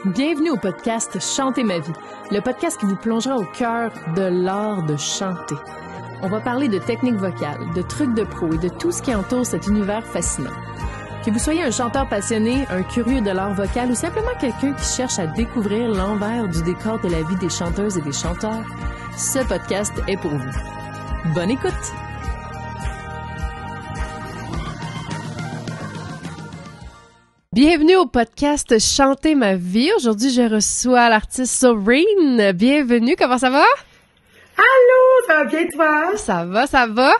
Bienvenue au podcast Chanter ma vie, le podcast qui vous plongera au cœur de l'art de chanter. On va parler de techniques vocales, de trucs de pro et de tout ce qui entoure cet univers fascinant. Que vous soyez un chanteur passionné, un curieux de l'art vocal ou simplement quelqu'un qui cherche à découvrir l'envers du décor de la vie des chanteuses et des chanteurs, ce podcast est pour vous. Bonne écoute! Bienvenue au podcast Chanter ma vie. Aujourd'hui, je reçois l'artiste Soreen. Bienvenue, comment ça va? Allô, ça va bien toi? Ça va.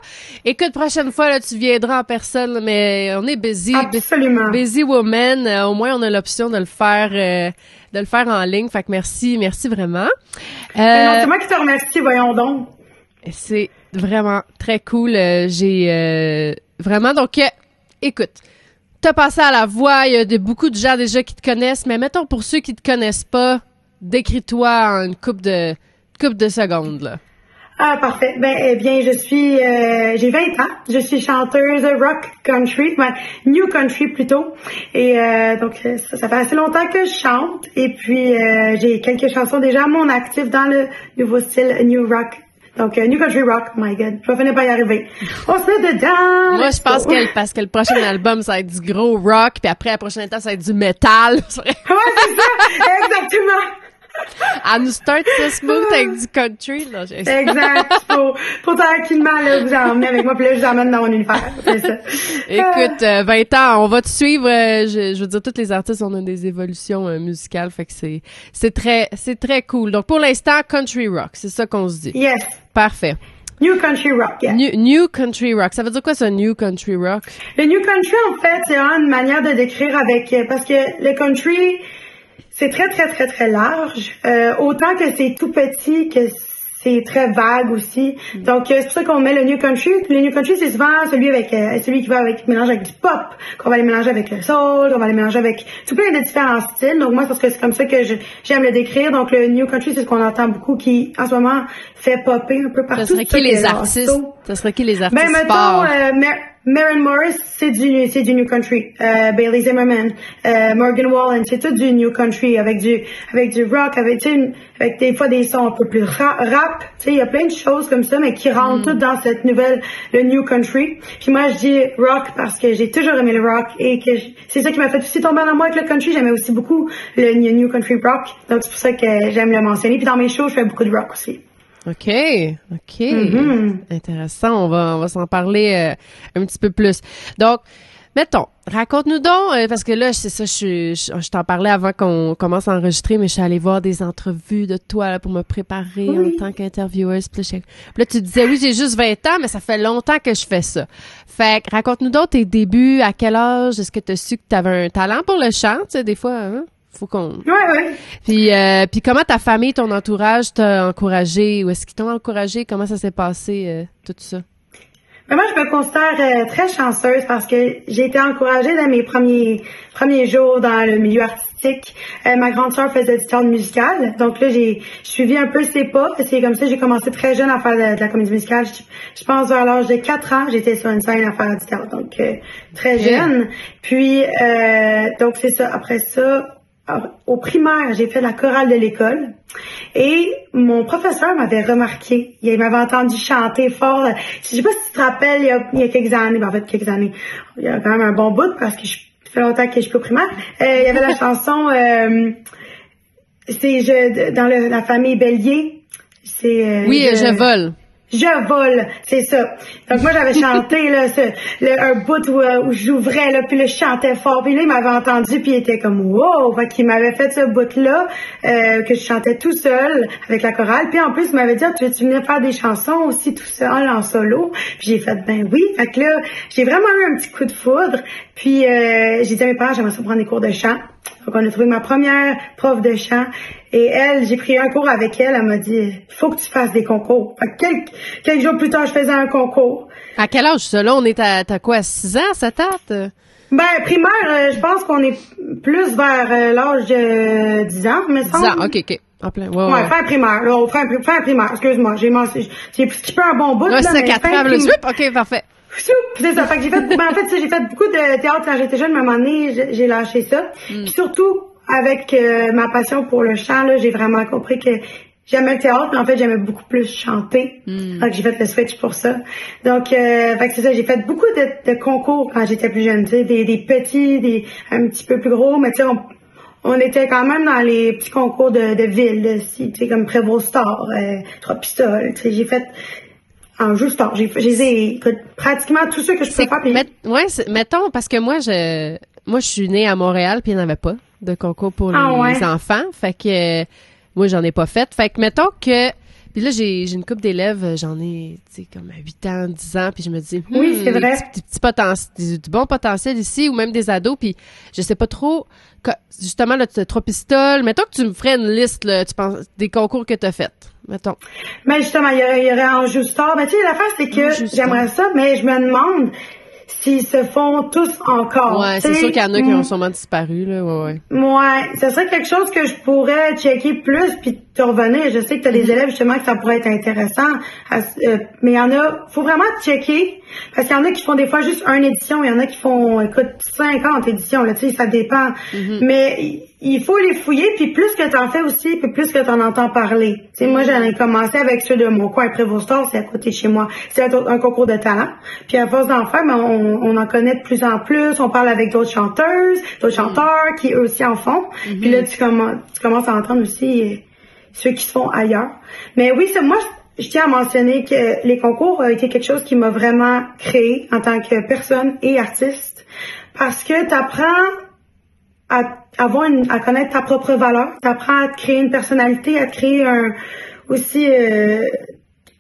Écoute, prochaine fois, là, tu viendras en personne, mais on est busy. Absolument. Busy woman. Au moins, on a l'option de le faire en ligne. Fait que merci vraiment. Non, c'est moi qui te remercie, voyons donc. C'est vraiment très cool. Vraiment, donc, écoute. T'as passé à la voix, il y a beaucoup de gens déjà qui te connaissent, mais mettons pour ceux qui te connaissent pas, décris-toi en une couple de secondes, là. Ah, parfait. Eh bien, j'ai 20 ans. Je suis chanteuse rock country, new country plutôt. Et donc, ça fait assez longtemps que je chante. Et puis, j'ai quelques chansons déjà à mon actif dans le nouveau style new rock. Donc, New Country Rock, my God, je vais finir par y arriver. On se met dedans! Moi, je pense parce que le prochain album, ça va être du gros rock, puis après, la prochaine étape, ça va être du métal. Ouais, c'est ça! Exactement! À nous start ça smooth avec du country, là. Exact. Faut tranquillement, là, vous emmener avec moi, puis là, je vous emmène dans mon univers. C'est ça. Écoute, 20 ans, on va te suivre. Je veux dire, tous les artistes, on a des évolutions musicales, fait que c'est très cool. Donc, pour l'instant, country rock, c'est ça qu'on se dit. Yes. Parfait. New Country Rock, yeah. New Country Rock. Ça veut dire quoi, ça, New Country Rock? Le New Country, en fait, c'est une manière de décrire parce que le country, c'est très large. Autant que c'est tout petit que c'est très vague aussi. Donc, c'est pour ça qu'on met le New Country. Le New Country, c'est souvent celui qui mélange avec du pop, qu'on va aller mélanger avec le soul, qu'on va aller mélanger avec tout plein de différents styles. Donc, moi, parce que c'est comme ça que j'aime le décrire. Donc, le New Country, c'est ce qu'on entend beaucoup qui, en ce moment, fait popper un peu partout. Ça serait qui les artistes? Ça serait qui les artistes? Mettons, Maren Morris, c'est du New Country. Bailey Zimmerman, Morgan Wallen, c'est tout du New Country avec du rock, avec des fois des sons un peu plus rap, tu sais, il y a plein de choses comme ça, mais qui rentrent toutes dans cette le New Country. Puis moi, je dis rock parce que j'ai toujours aimé le rock et que c'est ça qui m'a fait aussi tomber en amour avec le country. J'aimais aussi beaucoup le New Country rock. Donc, c'est pour ça que j'aime le mentionner. Puis dans mes shows, je fais beaucoup de rock aussi. OK. Intéressant. On va s'en parler un petit peu plus. Donc, mettons, raconte-nous donc, parce que là, c'est ça, je t'en parlais avant qu'on commence à enregistrer, mais je suis allée voir des entrevues de toi là, pour me préparer en tant qu'intervieweuse. Puis là, tu disais, oui, j'ai juste 20 ans, mais ça fait longtemps que je fais ça. Fait que raconte-nous donc tes débuts, à quel âge est-ce que tu as su que tu avais un talent pour le chant, tu sais, des fois, hein? Faut qu'on... Ouais. Puis comment ta famille, ton entourage t'a encouragé, ou est-ce qu'ils t'ont encouragé? Comment ça s'est passé, tout ça? Mais moi, je me considère très chanceuse parce que j'ai été encouragée dans mes premiers jours dans le milieu artistique. Ma grande sœur faisait du théâtre musical, donc là, j'ai suivi un peu ses pas. C'est comme ça, j'ai commencé très jeune à faire de la comédie musicale. Je pense vers l'âge de 4 ans, j'étais sur une scène à faire du théâtre, donc très jeune. Puis, donc c'est ça. Après ça, au primaire, j'ai fait la chorale de l'école et mon professeur m'avait remarqué. Il m'avait entendu chanter fort. Je sais pas si tu te rappelles, il y a quelques années, il y a quand même un bon bout parce que ça fait longtemps que je suis au primaire. Il y avait la chanson dans la famille Bélier. Je vole. Je vole, c'est ça. Donc moi j'avais chanté là un bout où j'ouvrais là, puis là je chantais fort, puis là il m'avait entendu, puis il était comme wow, fait qu'il m'avait fait ce bout là que je chantais tout seul avec la chorale, puis en plus il m'avait dit tu veux venir faire des chansons aussi tout seul en solo, puis j'ai fait ben oui, fait que là j'ai vraiment eu un petit coup de foudre, puis j'ai dit à mes parents j'aimerais ça prendre des cours de chant. Donc, on a trouvé ma première prof de chant. Et j'ai pris un cours avec elle. Elle m'a dit, il faut que tu fasses des concours. Fait que quelques jours plus tard, je faisais un concours. À quel âge, ça? Là, on est à quoi? 6 ans, 7 ans? Primaire, je pense qu'on est plus vers l'âge de 10 ans, mais 10 ans, OK. En plein, ouais. Fin primaire, là, fin primaire, excuse-moi. J'ai skippé un bon bout, là. C'est 4 ans, OK, parfait. C'est ça. Fait que j'ai fait beaucoup de théâtre quand j'étais jeune, mais à un moment donné, j'ai lâché ça. Puis surtout, avec ma passion pour le chant, là, j'ai vraiment compris que j'aimais le théâtre, mais en fait, j'aimais beaucoup plus chanter. Donc, j'ai fait le switch pour ça. Donc, fait que c'est ça, j'ai fait beaucoup de concours quand j'étais plus jeune, tu sais, des petits, un petit peu plus gros, mais tu sais, on était quand même dans les petits concours de ville, tu sais, comme Prévost-Star, Trois-Pistoles, tu sais, j'ai fait en jeu star. Écoute, pratiquement tout ce que je peux faire. Puis... mettons, parce que moi, je suis née à Montréal, puis il n'y en avait pas de concours pour les enfants. Fait que moi, j'en ai pas fait. Fait que mettons que... Puis là, j'ai une couple d'élèves, j'en ai, tu sais, comme à 8 ans, 10 ans, puis je me dis, oui, c'est vrai. Du bon potentiel ici, ou même des ados, puis je sais pas trop, justement, là, tu as 3 pistoles. Mettons que tu me ferais une liste, là, tu penses, des concours que tu as fait. Mettons. Mais justement, il y aurait Enjeu Star. Mais tu sais, l'affaire, c'est que j'aimerais ça, mais je me demande s'ils se font tous encore. Ouais, c'est sûr qu'il y en a qui ont sûrement disparu, là, ouais. Ouais, ça serait quelque chose que je pourrais checker plus puis te revenir. Je sais que tu as des élèves, justement, que ça pourrait être intéressant. Mais il y en a, faut vraiment checker. Parce qu'il y en a qui font des fois juste une édition, il y en a qui font, écoute, 50 éditions, là, tu sais, ça dépend. Mais il faut les fouiller, puis plus que t'en fais aussi, puis plus que t'en entends parler. Tu sais, moi, j'en ai commencé avec ceux de mon coin, Prévost-Star, c'est à côté de chez moi. C'est un concours de talent. Puis à force d'en faire, on en connaît de plus en plus. On parle avec d'autres chanteuses, d'autres chanteurs qui eux aussi en font. Puis là, tu commences à entendre aussi ceux qui se font ailleurs. Mais oui, moi, je tiens à mentionner que les concours ont été quelque chose qui m'a vraiment créé en tant que personne et artiste. Parce que t'apprends à connaître ta propre valeur, t'apprends à te créer une personnalité, à te créer aussi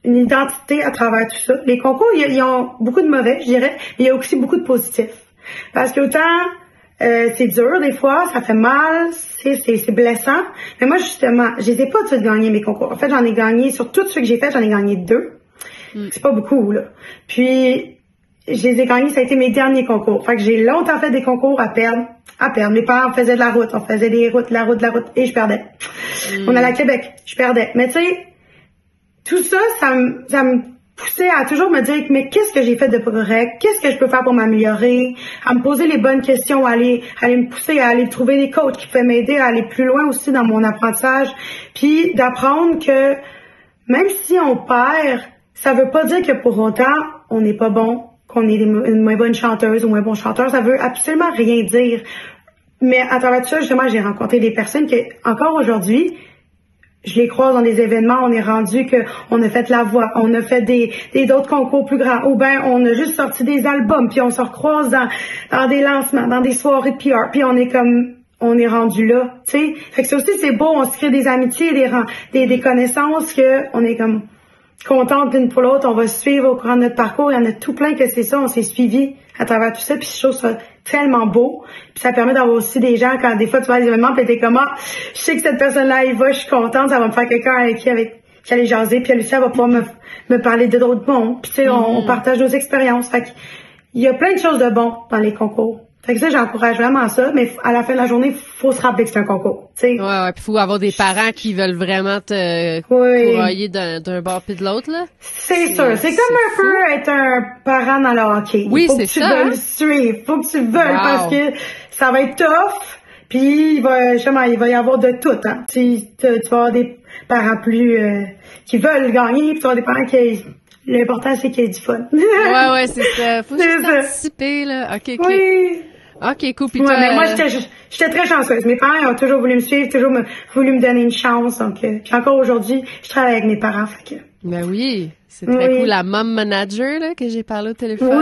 une identité à travers tout ça. Les concours, ils ont beaucoup de mauvais, je dirais, mais il y a aussi beaucoup de positifs. Parce que autant c'est dur des fois, ça fait mal, c'est blessant. Mais moi, justement, je les ai pas tous gagnés mes concours. En fait, j'en ai gagné, sur tous ceux que j'ai fait, j'en ai gagné 2. C'est pas beaucoup, là. Puis, je les ai gagnés, ça a été mes derniers concours. Fait que j'ai longtemps fait des concours à perdre. Mes parents faisaient de la route, on faisait des routes, la route, et je perdais. On allait à Québec, je perdais. Mais tu sais, tout ça, ça me poussait à toujours me dire, mais qu'est-ce que j'ai fait de correct? Qu'est-ce que je peux faire pour m'améliorer? À me poser les bonnes questions, à aller me pousser, à aller trouver des coachs qui pouvaient m'aider à aller plus loin aussi dans mon apprentissage. Puis d'apprendre que même si on perd, ça veut pas dire que pour autant, on n'est pas bon, qu'on est une moins bonne chanteuse ou moins bon chanteur. Ça veut absolument rien dire. Mais à travers tout ça, justement, j'ai rencontré des personnes qui, encore aujourd'hui, je les croise dans des événements, on est rendu que on a fait la voix, on a fait des d'autres concours plus grands, ou ben on a juste sorti des albums, puis on se recroise dans des lancements, dans des soirées de PR, puis on est rendu là, tu sais. Fait que ça aussi c'est beau, on se crée des amitiés, des connaissances que on est comme contente l'une pour l'autre, on va se suivre au courant de notre parcours, il y en a tout plein que c'est ça, on s'est suivi à travers tout ça, puis je trouve ça tellement beau, puis ça permet d'avoir aussi des gens, quand des fois tu vas à des événements, puis t'es comme, je sais que cette personne-là, il va, je suis contente, ça va me faire quelqu'un avec qui aller jaser, puis Lucia va pouvoir me parler de d'autres mondes, puis tu sais, on partage nos expériences, fait qu'il y a plein de choses de bon dans les concours. Fait que ça, j'encourage vraiment ça, mais à la fin de la journée, faut se rappeler que c'est un concours, tu sais. Ouais, puis faut avoir des parents qui veulent vraiment te courailler d'un bord puis de l'autre, là. C'est sûr. C'est comme un peu être un parent dans le hockey. Oui, c'est ça. Faut que tu veuilles suivre. Faut que tu veuilles parce que ça va être tough, puis il va y avoir de tout, hein. Tu vas avoir des parents plus, qui veulent gagner, puis tu vas avoir des parents qui, l'important, c'est qu'il y ait du fun. ouais, c'est ça. Faut juste anticiper, là. OK. Oui. OK, cool. Puis toi, mais moi, j'étais très chanceuse. Mes parents ont toujours voulu me suivre, toujours voulu me donner une chance. Donc, puis encore aujourd'hui, je travaille avec mes parents. Fait que... Ben oui, c'est très cool. La mom manager, là, que j'ai parlé au téléphone.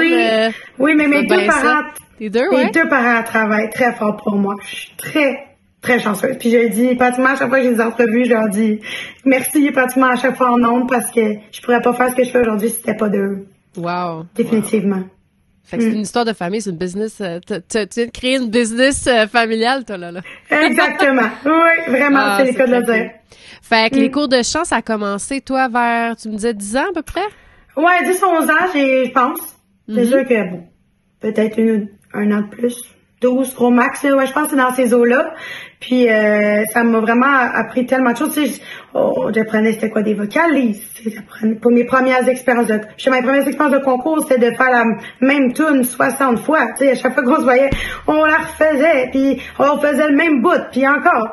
Oui, mais mes deux parents... Tes deux, ouais? Mes deux parents travaillent très fort pour moi. Je suis très, très chanceuse. Puis je dis pratiquement à chaque fois que j'ai des entrevues, je leur dis merci pratiquement à chaque fois en nombre parce que je pourrais pas faire ce que je fais aujourd'hui si c'était pas d'eux. Wow. Définitivement. Wow. Fait que c'est une histoire de famille, c'est une business. Tu viens de créer une business familiale, toi, là. Exactement. Oui, vraiment, c'est le cas de le dire. Fait que les cours de chant, ça a commencé, toi, vers, tu me disais 10 ans à peu près? Ouais, 10-11 ans, je pense. C'est sûr que, peut-être un an de plus. 12, gros max, là. Ouais, je pense que c'est dans ces eaux-là. Puis Puis ça m'a vraiment appris tellement de choses. Tu sais, j'apprenais c'était quoi des vocalises. Pour mes premières expériences mes premières expériences de concours, c'était de faire la même tune 60 fois. Tu sais, à chaque fois qu'on se voyait, on la refaisait, puis on faisait le même bout, puis encore.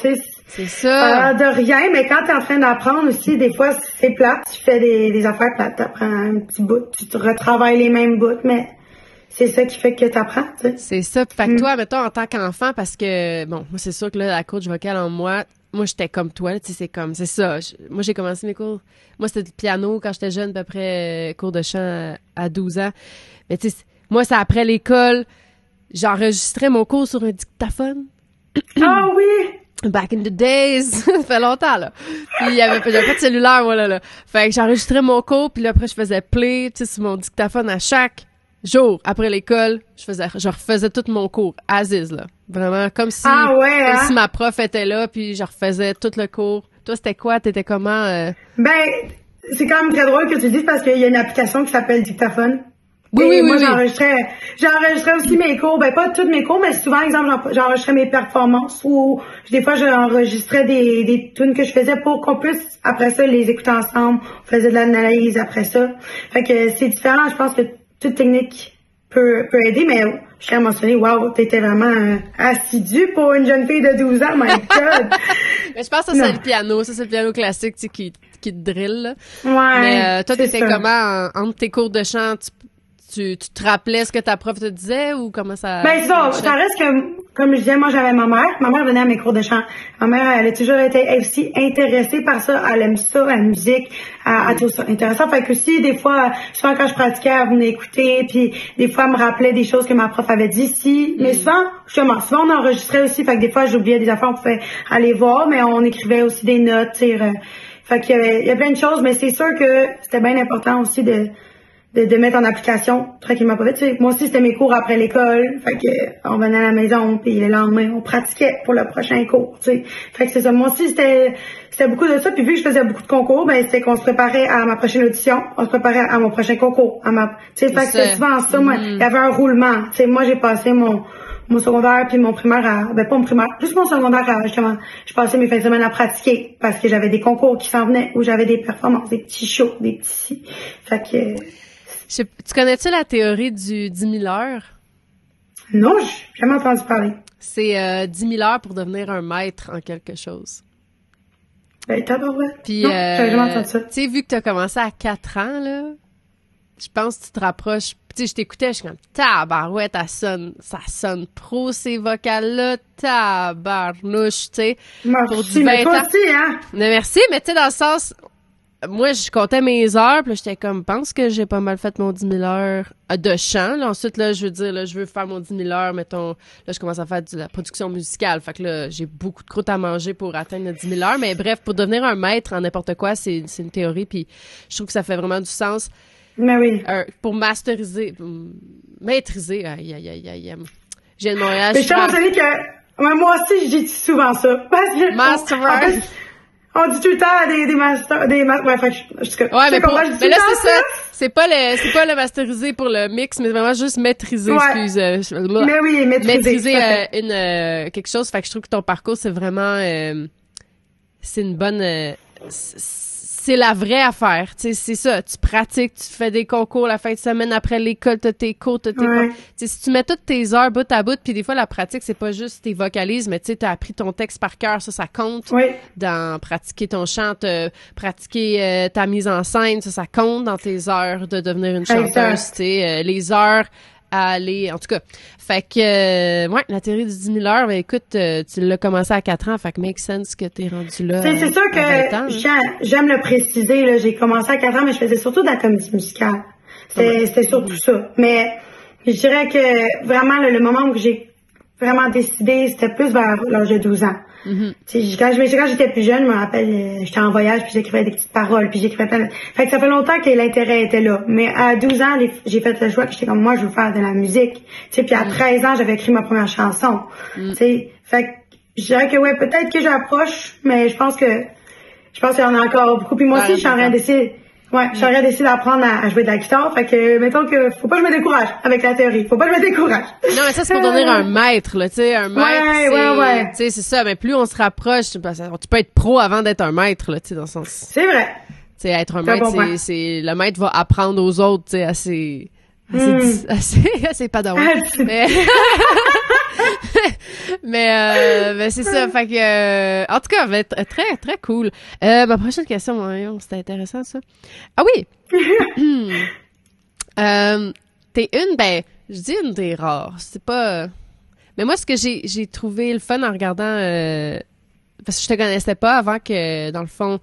Tu sais, c'est ça. De rien, mais quand t'es en train d'apprendre aussi, des fois c'est plate, tu fais des affaires plates, t'apprends un petit bout, tu te retravailles les mêmes bouts, mais c'est ça qui fait que t'apprends, tu sais. C'est ça. Fait que toi, mettons, en tant qu'enfant, parce que, bon, moi, c'est sûr que là, la coach vocale en moi, j'étais comme toi, tu sais, c'est ça. Moi, j'ai commencé mes cours. Moi, c'était du piano quand j'étais jeune, à peu près, cours de chant à 12 ans. Mais tu sais, moi, c'est après l'école, j'enregistrais mon cours sur un dictaphone. Ah oui! Back in the days, ça fait longtemps, là. Puis j'avais pas de cellulaire, voilà, là. Fait que j'enregistrais mon cours, puis là, après, je faisais play, tu sais, sur mon dictaphone à chaque jour. Après l'école, je refaisais tout mon cours, Aziz, là. Vraiment, comme si ma prof était là, puis je refaisais tout le cours. Toi, c'était quoi? T'étais comment? Ben, c'est quand même très drôle que tu dises parce qu'il y a une application qui s'appelle Dictaphone. Oui. J'enregistrais aussi mes cours. Ben, pas tous mes cours, mais souvent, exemple, j'enregistrais mes performances ou des fois, j'enregistrais des tunes que je faisais pour qu'on puisse, après ça, les écouter ensemble. On faisait de l'analyse après ça. Fait que c'est différent. Je pense que toute technique peut aider, mais je tiens à mentionner, wow, t'étais vraiment assidue pour une jeune fille de 12 ans, my God! Mais je pense que ça, c'est le piano. Ça, c'est le piano classique, tu sais, qui te drill, là. Ouais. Mais toi, t'étais comment, entre tes cours de chant, tu te rappelais ce que ta prof te disait ou comment ça... Ben, ça reste que, comme je disais, moi, j'avais ma mère. Ma mère venait à mes cours de chant. Ma mère, elle a toujours été aussi intéressée par ça. Elle aime ça, la musique. Elle trouve ça intéressant. Fait que aussi, des fois, souvent quand je pratiquais, elle venait écouter. Puis, des fois, elle me rappelait des choses que ma prof avait dit ici. Mais souvent, on enregistrait aussi. Fait que des fois, j'oubliais des affaires, on pouvait aller voir. Mais on écrivait aussi des notes, tu sais. Fait qu'il y a plein de choses. Mais c'est sûr que c'était bien important aussi de mettre en application tranquillement pas vite. Tu sais, moi aussi, c'était mes cours après l'école. Fait que on venait à la maison, puis le lendemain, on pratiquait pour le prochain cours. Tu sais. Fait que c'est ça. Moi aussi, c'était beaucoup de ça. Puis vu que je faisais beaucoup de concours, ben c'est qu'on se préparait à ma prochaine audition, on se préparait à mon prochain concours. Tu sais, fait que c'était souvent ça. Moi, il y avait un roulement. Tu sais, moi, j'ai passé mon secondaire puis mon primaire pas mon primaire, plus mon secondaire justement, je passais mes fins de semaine à pratiquer parce que j'avais des concours qui s'en venaient où j'avais des performances, des petits shows, des petits. Fait que tu connais-tu la théorie du 10 000 heures? Non, j'ai jamais entendu parler. C'est 10 000 heures pour devenir un maître en quelque chose. Ben, tabarouette. Puis, non, j'avais jamais entendu ça. Tu sais, vu que tu as commencé à 4 ans, là, je pense que tu te rapproches. Tu sais, je t'écoutais, je suis comme, tabarouette, ça sonne pro, ces vocales-là, tabarnouche, tu sais. Merci, mais toi aussi, hein? Merci, mais tu sais, dans le sens... Moi, je comptais mes heures, puis là, j'étais comme, pense que j'ai pas mal fait mon 10 000 heures de chant. Là, ensuite, là, je veux dire, là, je veux faire mon 10 000 heures, mettons, là, je commence à faire de la production musicale. Fait que là, j'ai beaucoup de croûte à manger pour atteindre le 10 000 heures. Mais bref, pour devenir un maître en n'importe quoi, c'est une théorie, puis je trouve que ça fait vraiment du sens. Mais oui. Pour maîtriser, j'ai de Montréal. Mais je tiens à mentionner que, moi aussi, j'ai dit souvent ça. Parce que, master. On dit tout le temps ouais, fait que ouais, mais là, c'est ça. C'est pas le masteriser pour le mix, mais vraiment juste maîtriser, ouais. excuse. Mais oui, maîtriser. Quelque chose. Fait que je trouve que ton parcours, c'est vraiment, c'est une bonne, c'est la vraie affaire. Tu sais, c'est ça. Tu pratiques, tu fais des concours la fin de semaine après l'école, t'as tes cours, t'as tes cours. Tu sais, si tu mets toutes tes heures bout à bout, puis des fois, la pratique, c'est pas juste tes vocalises, mais tu sais, t'as appris ton texte par cœur, ça compte. Oui. Dans pratiquer ton chant, pratiquer ta mise en scène, ça compte dans tes heures de devenir une chanteuse, tu sais. Les heures à aller, en tout cas. Fait que, ouais, la théorie du 10 000 heures, ben écoute, tu l'as commencé à 4 ans, fait que make sense que t'es rendu là. C'est sûr que j'aime le préciser, là, j'ai commencé à 4 ans, mais je faisais surtout de la comédie musicale. C'était surtout ça. Mais je dirais que vraiment, le moment où j'ai vraiment décidé, c'était plus vers l'âge de 12 ans. Mm-hmm. Quand j'étais plus jeune, je me rappelle, j'étais en voyage, puis j'écrivais des petites paroles, puis j'écrivais plein de... Fait que ça fait longtemps que l'intérêt était là. Mais à 12 ans, j'ai fait le choix, puis j'étais comme, moi, je veux faire de la musique. Tu sais, puis à 13 ans, j'avais écrit ma première chanson. Tu sais, fait que je dirais que peut-être que j'approche, mais je pense qu'il y en a encore beaucoup. Puis moi aussi, je suis en train d'essayer Ouais, j'aurais décidé d'apprendre à jouer de la guitare. Fait que, mettons que faut pas que je me décourage avec la théorie. Faut pas que je me décourage. Non, mais ça, c'est pour devenir un maître, là, tu sais, un maître, ouais. Tu sais, c'est ça, mais plus on se rapproche, tu peux être pro avant d'être un maître, là, tu sais, dans le sens... C'est vrai. Tu sais, être un maître, c'est... Le maître va apprendre aux autres, tu sais, assez padawan. Mais c'est ça, fait que en tout cas, très très cool. Ma prochaine question, c'était intéressant ça. Ah oui. T'es je dis une des rares, c'est pas mais moi ce que j'ai trouvé le fun en regardant parce que je te connaissais pas avant que dans le fond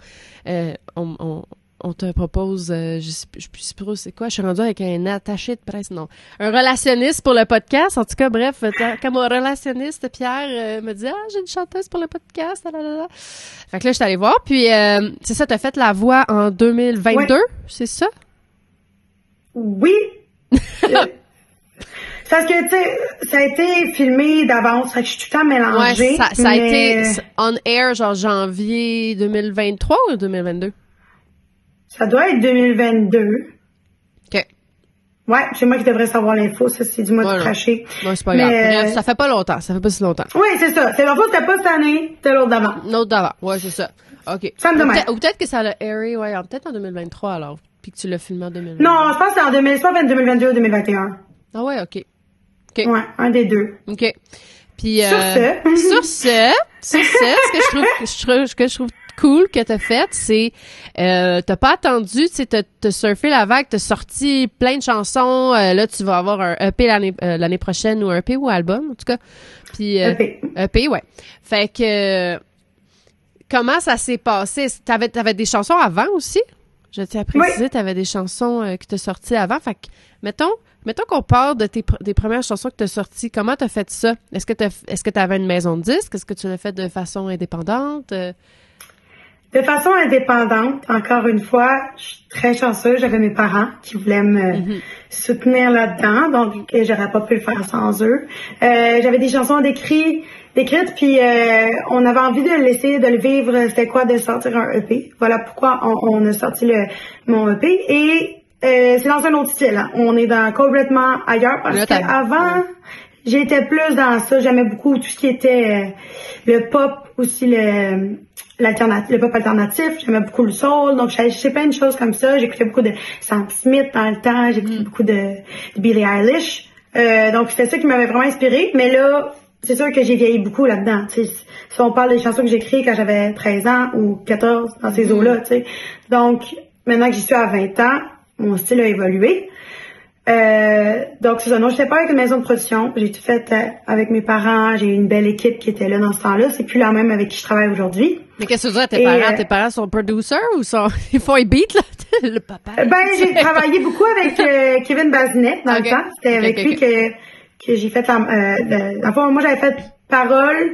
on te propose, je sais plus trop c'est quoi, je suis rendue avec un attaché de presse, non, un relationniste pour le podcast, en tout cas, bref, comme mon relationniste, Pierre, me dit, j'ai une chanteuse pour le podcast, là. Fait que là, je suis allée voir, puis c'est ça, t'as fait la voix en 2022, c'est ça? Oui! Parce que, tu sais, ça a été filmé d'avance, fait que je suis tout le temps mélangée. Ouais, ça a été on air, genre janvier 2023 ou 2022? Ça doit être 2022. OK. Ouais, c'est moi qui devrais savoir l'info. Ça, c'est du mode craché. Ouais, c'est pas grave. Bref, ça fait pas longtemps. Ça fait pas si longtemps. Oui, c'est ça. C'est l'info, c'était pas cette année, c'était l'autre d'avant. L'autre d'avant. Ouais, c'est ça. OK. Ça me demande. Ou peut-être que ça l'a airy, peut-être en 2023 alors. Puis que tu l'as filmé en 2022. Non, je pense que c'est en 2022 ou 2021. Ah ouais, OK. Ouais, un des deux. OK. Puis, sur ce, ce que je trouve cool que t'as fait, c'est t'as pas attendu, tu sais, t'as surfé la vague, t'as sorti plein de chansons. Là, tu vas avoir un EP l'année prochaine, ou un EP ou album, en tout cas. Puis EP, ouais. Fait que comment ça s'est passé? T'avais des chansons avant aussi? Je tiens à préciser, t'avais des chansons que t'as sorties avant. Fait que mettons qu'on parle des premières chansons que t'as sorties. Comment t'as fait ça? Est-ce que t'avais une maison de disques? Est-ce que tu l'as fait de façon indépendante? De façon indépendante, encore une fois, je suis très chanceuse. J'avais mes parents qui voulaient me soutenir là-dedans, donc j'aurais pas pu le faire sans eux. J'avais des chansons décrites, puis on avait envie de l'essayer, de le vivre. C'était quoi de sortir un EP? Voilà pourquoi on a sorti mon EP. Et c'est dans un autre style. Hein. On est complètement ailleurs parce qu'avant, j'étais plus dans ça. J'aimais beaucoup tout ce qui était le pop, aussi le pop alternatif. J'aimais beaucoup le soul. Donc, j'ai fait plein de choses comme ça. J'écoutais beaucoup de Sam Smith dans le temps. J'écoutais beaucoup de Billie Eilish. Donc, c'était ça qui m'avait vraiment inspirée. Mais là, c'est sûr que j'ai vieilli beaucoup là-dedans. T'sais. Si on parle des chansons que j'ai écrites quand j'avais 13 ans ou 14, dans ces eaux-là. T'sais. Donc, maintenant que j'y suis à 20 ans, mon style a évolué. Donc, c'est ça. Non, je n'étais pas avec une maison de production. J'ai tout fait avec mes parents. J'ai eu une belle équipe qui était là dans ce temps-là. C'est plus la même avec qui je travaille aujourd'hui. Mais qu'est-ce que tu veux dire à tes parents? Tes parents sont producers ou ils font un beat, là? Le papa. J'ai travaillé beaucoup avec Kevin Bazinet dans le temps. C'était avec lui que j'ai fait enfin, moi, j'avais fait paroles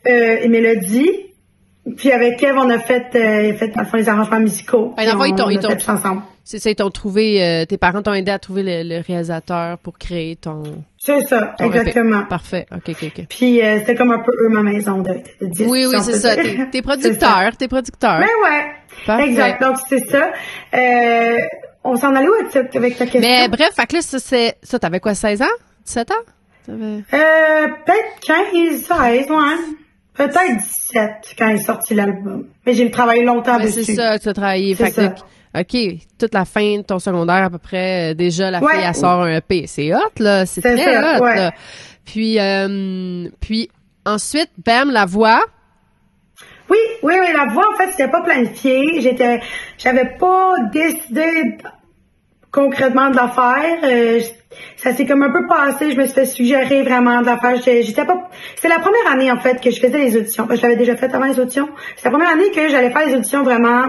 et mélodies. Puis avec Kev, on a fait les arrangements musicaux. Ils t'ont fait ensemble. C'est ça, ils t'ont trouvé, tes parents t'ont aidé à trouver le réalisateur pour créer ton... C'est ça, exactement. Parfait, OK. Puis c'était comme un peu ma maison de disques. Oui, c'est ça, t'es producteur. Ben ouais, parfait. Exact, donc c'est ça. On s'en allait où avec ta question? Mais bref, fait que là, ça, t'avais quoi, 16 ans? 17 ans? Peut-être 15, 16, ouais. Peut-être 17 quand est sorti l'album. Mais j'ai travaillé longtemps dessus. C'est ça, tu as travaillé. Fait que, OK, toute la fin de ton secondaire à peu près, déjà la fille elle sort un EP. C'est hot, là. C'est très hot, là. Puis ensuite, bam, la voix. Oui, la voix, en fait, c'était pas planifié. J'avais pas décidé concrètement de la faire. Ça s'est comme un peu passé. Je me suis fait suggérer vraiment de la faire. C'était la première année, en fait, que je faisais les auditions. Je l'avais déjà fait avant les auditions. C'est la première année que j'allais faire les auditions vraiment.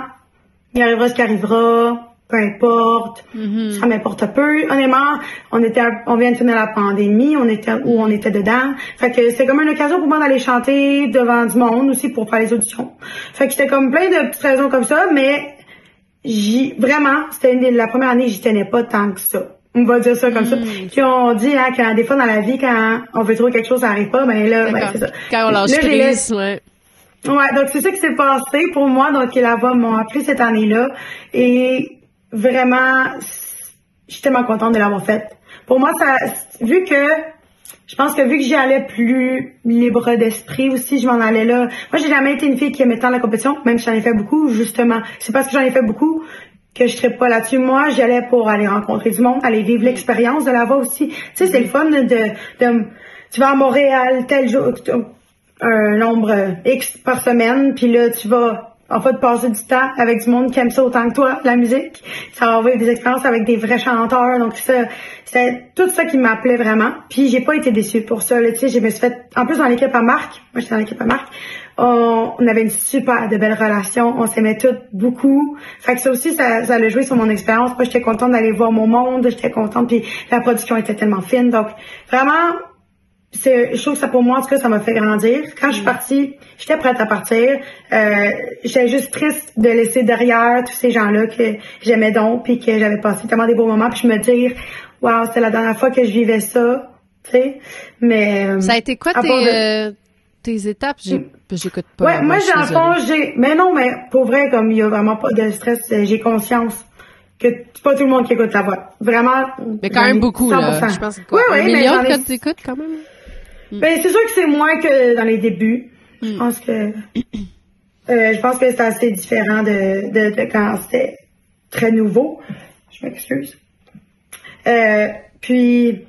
Il arrivera ce qui arrivera. Peu importe. Ça m'importe peu. Honnêtement, on vient de finir la pandémie. On était dedans. Fait que c'était comme une occasion pour moi d'aller chanter devant du monde aussi pour faire les auditions. Fait que c'était comme plein de petites raisons comme ça, mais vraiment, c'était la première année, j'y tenais pas tant que ça. On va dire ça comme ça. Puis on dit, hein, que des fois dans la vie, quand on veut trouver quelque chose, ça arrive pas, ben là, c'est ça. Quand on lâche prise, ouais. Ouais, donc c'est ça qui s'est passé pour moi. Donc la voix m'ont appelé cette année-là. Et vraiment, je suis tellement contente de l'avoir faite. Pour moi, je pense que vu que j'y allais plus libre d'esprit aussi, je m'en allais là. Moi, j'ai jamais été une fille qui aimait tant la compétition, même si j'en ai fait beaucoup, justement. C'est parce que j'en ai fait beaucoup que je serais pas là-dessus. Moi, j'y allais pour aller rencontrer du monde, aller vivre l'expérience de là-bas aussi. Tu sais, c'est le fun tu vas à Montréal tel jour, un nombre X par semaine, puis là, tu vas en fait passer du temps avec du monde qui aime ça autant que toi, la musique. Ça va avoir des expériences avec des vrais chanteurs. Donc ça, c'est tout ça qui m'appelait vraiment. Puis j'ai pas été déçue pour ça. Tu sais, je me suis fait, en plus dans l'équipe à Marc, moi j'étais dans l'équipe à Marc, on avait une super de belle relation. On s'aimait toutes beaucoup. Fait que ça aussi, ça a joué sur mon expérience. Moi, j'étais contente d'aller voir mon monde. J'étais contente. Puis la production était tellement fine. Donc vraiment, je trouve que ça, pour moi, en tout cas, ça m'a fait grandir. Quand je suis partie, j'étais prête à partir. J'étais juste triste de laisser derrière tous ces gens-là que j'aimais donc, puis que j'avais passé tellement des beaux moments, puis je me dire, wow, c'était la dernière fois que je vivais ça, tu sais. Mais ça a été quoi tes étapes? J'écoute pas. Ouais, moi, dans le fond, mais non, mais pour vrai, comme il y a vraiment pas de stress, j'ai conscience que c'est pas tout le monde qui écoute la voix. Vraiment. Mais quand même beaucoup, 100%. Là. Je pense que quoi? Oui, un million de t'écoutes quand même? Ben, c'est sûr que c'est moins que dans les débuts. Je pense que c'est assez différent de quand c'était très nouveau. Je m'excuse. Puis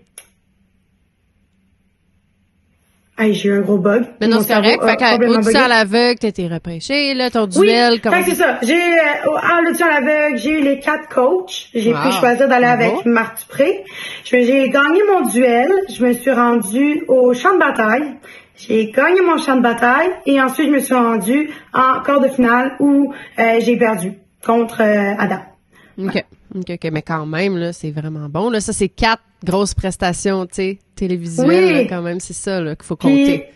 j'ai eu un gros bug. Mais non, c'est correct. Fait qu'au-dessus à l'aveugle, t'étais repêché, là, ton duel. Oui, c'est ça. Au-dessus à l'aveugle, j'ai eu les 4 coachs. J'ai pu choisir d'aller avec Marc Dupré. J'ai gagné mon duel. Je me suis rendue au champ de bataille. J'ai gagné mon champ de bataille. Et ensuite, je me suis rendue en quart de finale où j'ai perdu contre Adam. OK. Mais quand même, là, c'est vraiment bon. Là, ça, c'est 4 grosses prestations, tu sais, télévisuelles. Oui. Là, quand même, c'est ça, là, qu'il faut compter.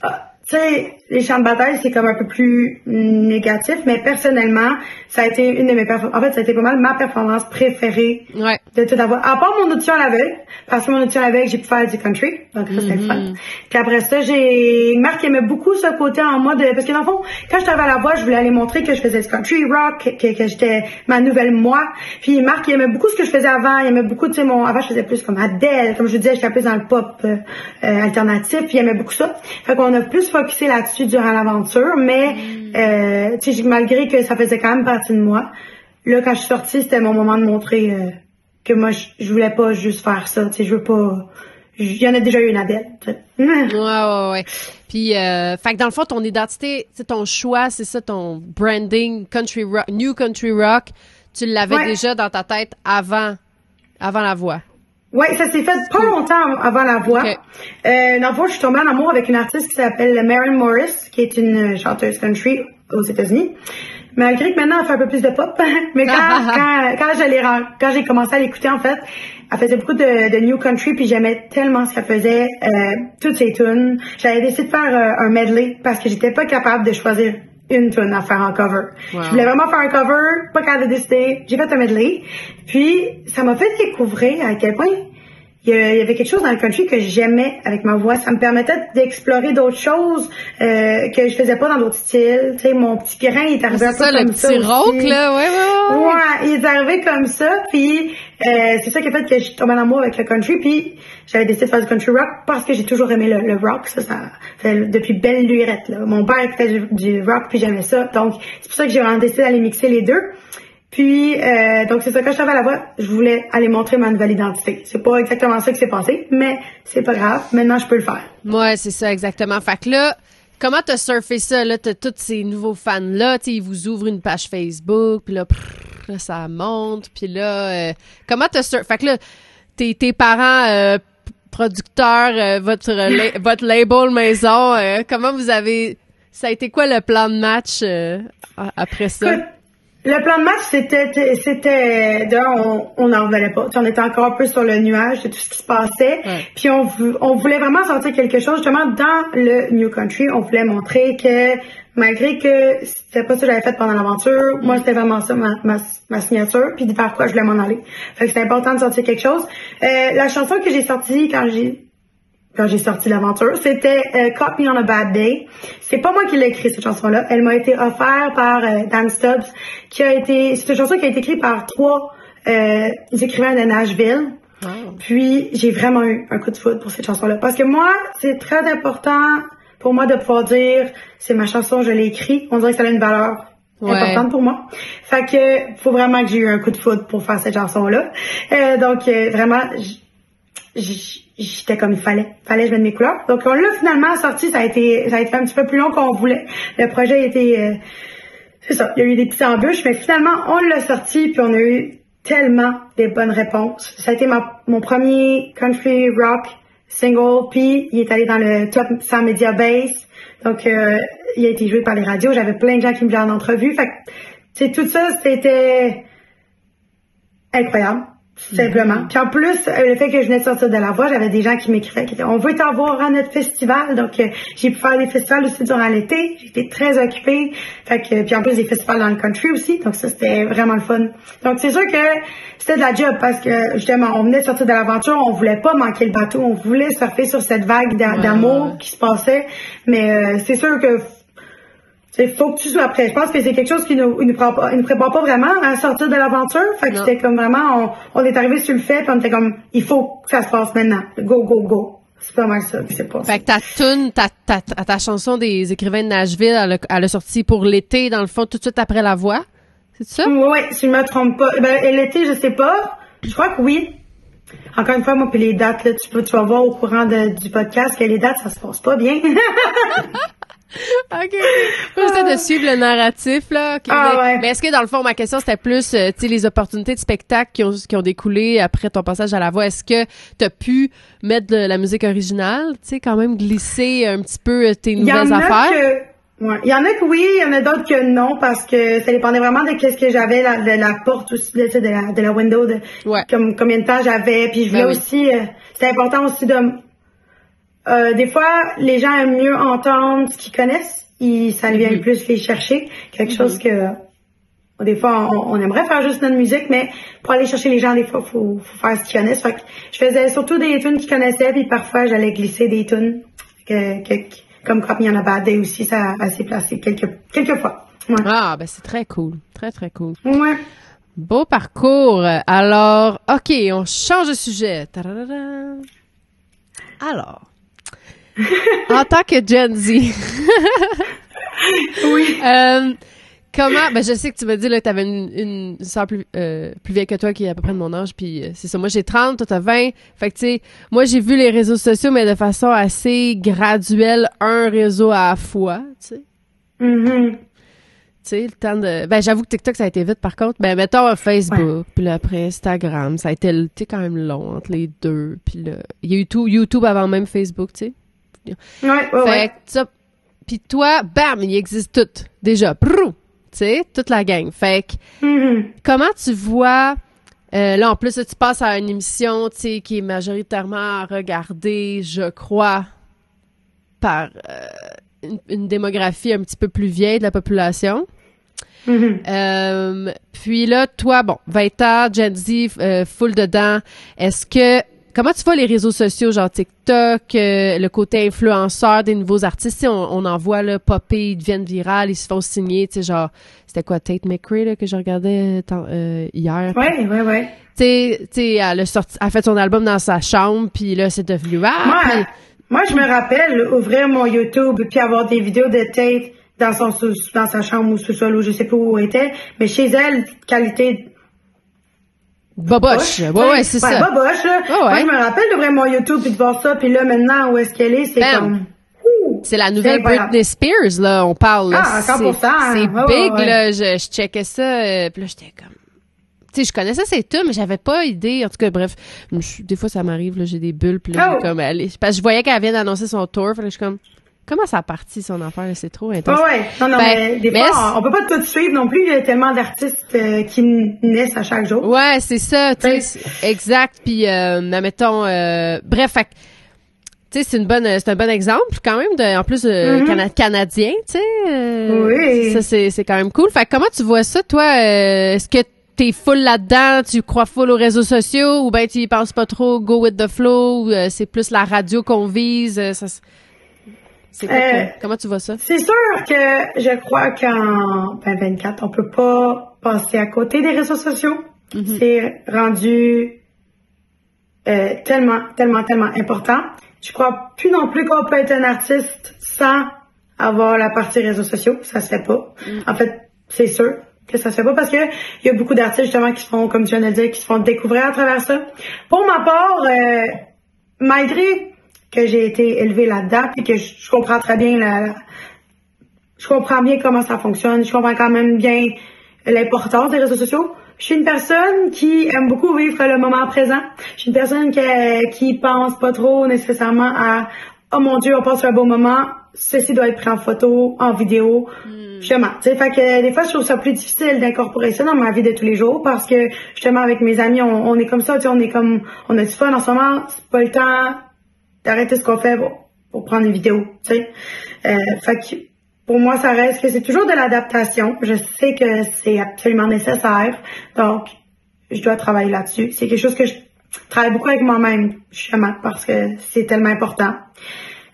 Tu sais, les champs de bataille, c'est comme un peu plus négatif, mais personnellement, ça a été une de mes performances. En fait, ça a été pas mal ma performance préférée de tout avoir. À part mon audition à l'aveugle, parce que mon audition à l'aveugle, j'ai pu faire du country, donc ça, c'était le fun. Puis après ça, Marc aimait beaucoup ce côté en moi parce que dans le fond, quand je travaillais à la voix, je voulais aller montrer que je faisais du country rock, que j'étais ma nouvelle moi. Puis Marc, il aimait beaucoup ce que je faisais avant. Il aimait beaucoup, tu sais, avant, je faisais plus comme Adele, comme je disais, j'étais plus dans le pop alternatif. Puis il aimait beaucoup ça. Fait qu'on a plus focusé là-dessus durant l'aventure, mais tu sais, malgré que ça faisait quand même partie de moi, là, quand je suis sortie, c'était mon moment de montrer que moi, je voulais pas juste faire ça, tu sais, je veux pas... Il y en a déjà eu une Adèle. Ouais. Puis, fait que dans le fond, ton identité, c'est ton choix, c'est ça, ton branding, country rock, new country rock, tu l'avais déjà dans ta tête avant la voix. Oui, ça s'est fait pas longtemps avant la voix. Okay. Dans le fond, je suis tombée en amour avec une artiste qui s'appelle Maren Morris, qui est une chanteuse country aux États-Unis. Malgré que maintenant, elle fait un peu plus de pop. Mais quand j'ai commencé à l'écouter, en fait, elle faisait beaucoup de new country, puis j'aimais tellement ce qu'elle faisait, toutes ses tunes. J'avais décidé de faire un medley parce que j'étais pas capable de choisir une tune à faire en cover. Wow. Je voulais vraiment faire un cover, pas capable de décider. J'ai fait un medley. Puis, ça m'a fait découvrir à quel point il y avait quelque chose dans le country que j'aimais avec ma voix. Ça me permettait d'explorer d'autres choses que je faisais pas dans d'autres styles. Tu sais, mon petit grain, il est arrivé un peu comme ça. C'est ça, le petit rock, là, ouais. Ouais, il est arrivé comme ça. Puis, c'est ça qui a fait que je suis tombée en amour avec le country. Puis, j'avais décidé de faire du country rock parce que j'ai toujours aimé le rock. Ça fait depuis belle lurette, là. Mon père faisait du rock, puis j'aimais ça. Donc, c'est pour ça que j'ai vraiment décidé d'aller mixer les deux. Puis, donc c'est ça, quand je travaillais à la voix, je voulais aller montrer ma nouvelle identité. C'est pas exactement ça qui s'est passé, mais c'est pas grave. Maintenant, je peux le faire. Ouais, c'est ça, exactement. Fait que là, comment t'as surfé ça, là? T'as tous ces nouveaux fans-là, tu sais, ils vous ouvrent une page Facebook, puis là, ça monte, puis là, comment t'as surfé? Fait que là, tes parents, producteurs, votre label maison, comment vous avez... Ça a été quoi le plan de match après ça? Le plan de match, c'était on n'en revenait pas. T'sais, on était encore un peu sur le nuage de tout ce qui se passait. Ouais. Puis on voulait vraiment sortir quelque chose. Justement, dans le New Country, on voulait montrer que malgré que c'était pas ça que j'avais fait pendant l'aventure, moi c'était vraiment ça ma signature, puis de vers quoi je voulais m'en aller. Fait que c'était important de sortir quelque chose. La chanson que j'ai sortie quand j'ai sorti l'aventure, c'était Caught Me on a Bad Day. C'est pas moi qui l'ai écrit, cette chanson-là. Elle m'a été offerte par Dan Stubbs, c'est une chanson qui a été écrite par 3 écrivains de Nashville. Wow. Puis, j'ai vraiment eu un coup de foudre pour cette chanson-là. Parce que moi, c'est très important pour moi de pouvoir dire, c'est ma chanson, je l'ai écrite. On dirait que ça a une valeur importante pour moi. Fait que, faut vraiment que j'ai eu un coup de foudre pour faire cette chanson-là. Donc, vraiment, j'étais comme il fallait que je mette mes couleurs. Donc, on l'a finalement sorti. Ça a été un petit peu plus long qu'on voulait. Le projet a été, c'est ça. Il y a eu des petites embûches, mais finalement, on l'a sorti puis on a eu tellement des bonnes réponses. Ça a été mon premier country rock single, puis il est allé dans le top 100 Media Base. Donc, il a été joué par les radios. J'avais plein de gens qui me voulaient en entrevue. Fait que, tout ça, c'était incroyable, simplement. Puis en plus, le fait que je venais de sortir de la voix, j'avais des gens qui m'écrivaient, qui disaient, on veut t'en voir à notre festival. Donc, j'ai pu faire des festivals aussi durant l'été. J'étais très occupée. Fait que, puis en plus, des festivals dans le country aussi. Donc, ça, c'était vraiment le fun. Donc, c'est sûr que c'était de la job parce que, justement, on venait de sortir de l'aventure. On voulait pas manquer le bateau. On voulait surfer sur cette vague d'amour qui se passait. Mais, c'est sûr que il faut que tu sois prêt. Je pense que c'est quelque chose qui nous prépare pas vraiment à sortir de l'aventure. Fait que c'était comme vraiment, on est arrivé sur le fait, puis on était comme, il faut que ça se passe maintenant. Go, go, go. C'est pas mal ça qui s'est passé. Fait que ta chanson des écrivains de Nashville, elle a sorti pour l'été, dans le fond, tout de suite après la voix. C'est ça? Oui, si je me trompe pas. L'été, je sais pas. Je crois que oui. Encore une fois, moi, puis les dates, là, tu vas voir au courant du podcast que les dates, ça se passe pas bien. OK. Moi, j'essaie de suivre le narratif, là. Okay. Mais est-ce que, dans le fond, ma question, c'était plus, tu sais, les opportunités de spectacle qui ont découlé après ton passage à la voix. Est-ce que t'as pu mettre de la musique originale, tu sais, quand même glisser un petit peu tes nouvelles affaires? Il y en a que oui, il y en a d'autres que non, parce que ça dépendait vraiment de qu'est-ce que j'avais, de la porte aussi, de la window, comme combien de temps j'avais. Puis je voulais aussi, c'est important aussi des fois, les gens aiment mieux entendre ce qu'ils connaissent. Ça vient plus les chercher. Quelque chose que, des fois, on aimerait faire juste notre musique, mais pour aller chercher les gens, des fois, faut faire ce qu'ils connaissent. Fait que je faisais surtout des tunes qu'ils connaissaient, puis parfois, j'allais glisser des tunes comme Crop Me on a Bad Day aussi, ça a assez placé quelques fois. Ouais. Ah, ben c'est très cool. Très, très cool. Ouais. Beau parcours. Alors, OK, on change de sujet. Ta-da-da-da. Alors, en tant que Gen Z, oui. comment, ben je sais que tu m'as dit là que t'avais une sœur plus vieille que toi qui est à peu près de mon âge, puis c'est ça, moi j'ai 30, toi t'as 20, fait que tu sais, moi j'ai vu les réseaux sociaux mais de façon assez graduelle, un réseau à la fois, tu sais. Mm-hmm. Tu sais, le temps de... Ben, j'avoue que TikTok, ça a été vite, par contre. Ben, mettons Facebook, puis là, après Instagram, ça a été, tu sais, quand même long entre les deux. Puis là, il y a eu YouTube avant même Facebook, tu sais. Ouais. Que ça... Puis toi, bam, il existe tout, déjà. Brrr, tu sais, toute la gang. Fait que, comment tu vois... là, en plus, là, tu passes à une émission, tu sais, qui est majoritairement regardée, je crois, par... Une démographie un petit peu plus vieille de la population. Puis là, toi, bon, 20 ans, Gen Z, full dedans. Comment tu vois les réseaux sociaux, genre TikTok, le côté influenceur des nouveaux artistes? On en voit, là, popper, ils deviennent virales, ils se font signer, tu sais, genre, c'était quoi, Tate McRae, là, que je regardais hier? Ouais. Tu sais, elle a fait son album dans sa chambre, puis là, c'est devenu... Moi, je me rappelle ouvrir mon YouTube puis avoir des vidéos de Tate dans sa chambre ou sous-sol ou je sais pas où elle était, mais chez elle, qualité boboche. Ouais, c'est ça. Boboche, là. Moi, je me rappelle d'ouvrir mon YouTube puis de voir ça, puis là, maintenant, où est-ce qu'elle est, c'est comme... C'est la nouvelle Britney Spears, là, on parle. Là. Ah, 100%. C'est big, là. Je checkais ça, puis là, j'étais comme... Tu sais, je connaissais ces tunes, mais j'avais pas idée. En tout cas, bref, des fois, ça m'arrive, là, j'ai des bulles, puis là, comme parce que je voyais qu'elle vient d'annoncer son tour, fait que je suis comme, comment ça a parti, son affaire, là, c'est trop intense. Ouais. Non, mais des fois, on peut pas tout suivre non plus, il y a tellement d'artistes qui naissent à chaque jour. Ouais, c'est ça, tu sais, exact, puis, mettons, bref, fait tu sais, c'est un bon exemple, quand même, en plus, canadien, tu sais. Oui. Ça, c'est quand même cool. Fait que comment tu vois ça, toi? Est-ce que t'es full là-dedans, tu crois full aux réseaux sociaux, ou ben tu y penses pas trop, go with the flow, c'est plus la radio qu'on vise, comment tu vois ça? C'est sûr que je crois qu'en 2024, on peut pas passer à côté des réseaux sociaux. c'est rendu tellement, tellement, tellement important. Je crois plus non plus qu'on peut être un artiste sans avoir la partie réseaux sociaux. Ça se fait pas. En fait, c'est sûr que ça se fait pas parce que il y a beaucoup d'artistes justement qui se font, comme tu viens de le dire, qui se font découvrir à travers ça. Pour ma part, malgré que j'ai été élevée là-dedans et que je comprends très bien je comprends bien comment ça fonctionne, je comprends quand même bien l'importance des réseaux sociaux. Je suis une personne qui aime beaucoup vivre le moment présent. Je suis une personne qui pense pas trop nécessairement à oh mon Dieu, on passe un beau moment, ceci doit être pris en photo, en vidéo. Justement, tu sais, fait que des fois je trouve ça plus difficile d'incorporer ça dans ma vie de tous les jours parce que justement avec mes amis, on est comme ça, tu sais, on a du fun en ce moment, c'est pas le temps d'arrêter ce qu'on fait pour prendre une vidéo, tu sais. Fait que pour moi, ça reste que c'est toujours de l'adaptation. Je sais que c'est absolument nécessaire. Donc, je dois travailler là-dessus. C'est quelque chose que je travaille beaucoup avec moi-même, justement, parce que c'est tellement important.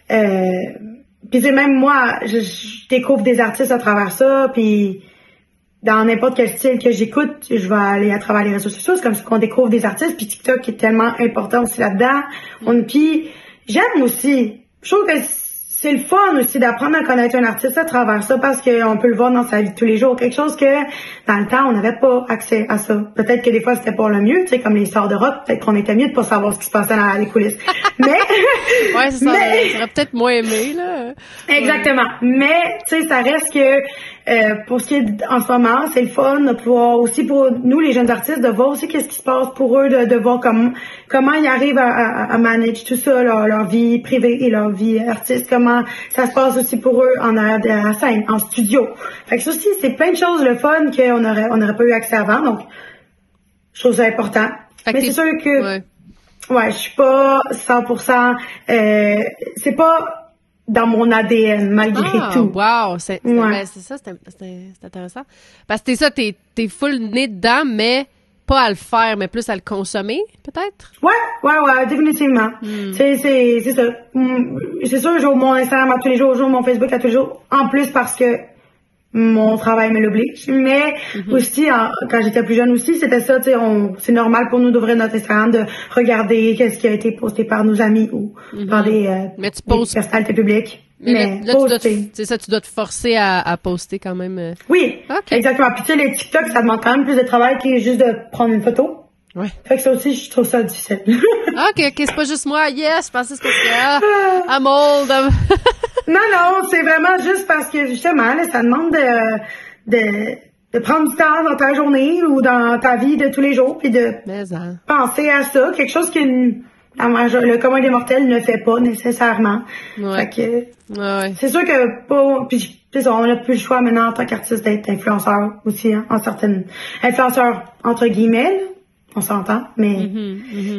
Puis même moi, je découvre des artistes à travers ça, puis dans n'importe quel style que j'écoute, je vais aller à travers les réseaux sociaux. C'est comme ça qu'on découvre des artistes, puis TikTok est tellement important aussi là-dedans. Puis j'aime aussi. Je trouve que c'est le fun aussi d'apprendre à connaître un artiste à travers ça parce qu'on peut le voir dans sa vie de tous les jours. Quelque chose que, dans le temps, on n'avait pas accès à ça. Peut-être que des fois, c'était pas le mieux, tu sais, comme les stars de rock. Peut-être qu'on était mieux de pas savoir ce qui se passait dans les coulisses. Mais... ouais, c'est ça. Ça aurait peut-être moins aimé, là. Exactement. Ouais. Mais, tu sais, ça reste que, pour ce qui est en ce moment, c'est le fun de pouvoir aussi pour nous, les jeunes artistes, de voir aussi qu'est-ce qui se passe pour eux, de voir comment ils arrivent à manager tout ça, leur vie privée et leur vie artiste, comment ça se passe aussi pour eux en arrière de la scène, en studio. Fait que ça aussi, c'est plein de choses, le fun, qu'on aurait pas eu accès avant, donc je trouve ça important. Mais c'est sûr que, ouais, je suis pas 100%, c'est pas dans mon ADN, malgré tout. Wow! C'est ça, c'est intéressant. Parce que t'es full nez dedans, mais pas à le faire, mais plus à le consommer, peut-être? Ouais, définitivement. C'est ça. C'est sûr, j'ouvre mon Instagram à tous les jours, j'ouvre mon Facebook à tous les jours, en plus parce que mon travail me l'oblige. Mais aussi, quand j'étais plus jeune aussi, c'était ça, tu sais, c'est normal pour nous d'ouvrir notre Instagram, de regarder qu'est-ce qui a été posté par nos amis ou par des personnalités publiques. Mais là, c'est ça, tu dois te forcer à poster quand même. Oui, exactement. Puis tu sais, les TikTok, ça demande quand même plus de travail que juste de prendre une photo. Ouais. Fait que ça aussi, je trouve ça difficile. OK, c'est pas juste moi. Yes, je pensais que c'était I'm old. Non, c'est vraiment juste parce que justement, là, ça demande de prendre du temps dans ta journée ou dans ta vie de tous les jours puis de penser à ça, quelque chose que le commun des mortels ne fait pas nécessairement. Ouais. Fait que c'est sûr que puis on n'a plus le choix maintenant en tant qu'artiste d'être influenceur aussi, hein, en certaines influenceurs entre guillemets. Là. On s'entend, mais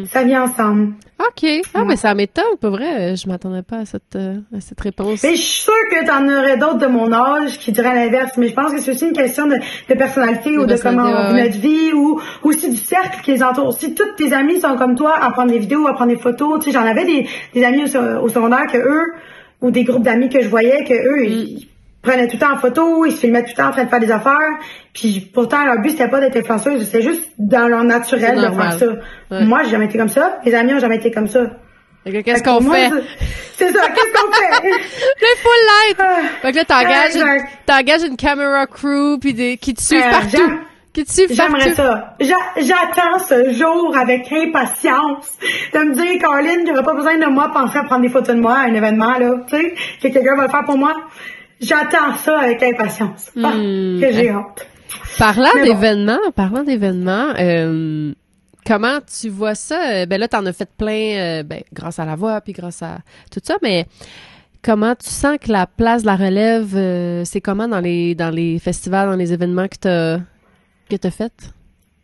ça vient ensemble. OK. Mais ça m'étonne, pas vrai. Je m'attendais pas à cette réponse. Mais je suis sûre que t'en aurais d'autres de mon âge qui diraient l'inverse. Mais je pense que c'est aussi une question de personnalité ou de comment on vit notre vie ou aussi du cercle qui les entoure. Si tous tes amis sont comme toi à prendre des vidéos, à prendre des photos, tu sais, j'en avais des amis au secondaire que eux, ou des groupes d'amis que je voyais que eux, ils prenaient tout le temps en photo, ils se filmaient tout le temps en train de faire des affaires, puis pourtant leur but c'était pas d'être influenceuse, c'était juste dans leur naturel de faire ça. Ouais. Moi, j'ai jamais été comme ça, mes amis ont jamais été comme ça. Qu'est-ce qu'on fait? C'est ça, qu'est-ce qu'on fait? Le full light! Fait que là, t'engages une camera crew puis qui te suivent partout. J'aimerais ça. J'attends ce jour avec impatience de me dire, Caroline, j'aurais pas besoin de moi penser à prendre des photos de moi à un événement, là, tu sais, que quelqu'un va le faire pour moi. J'attends ça avec impatience. Que j'ai hâte. Parlant d'événements, comment tu vois ça? Ben là, t'en as fait plein, grâce à la voix puis grâce à tout ça, mais comment tu sens que la place de la relève, c'est comment dans les festivals, dans les événements que t'as fait?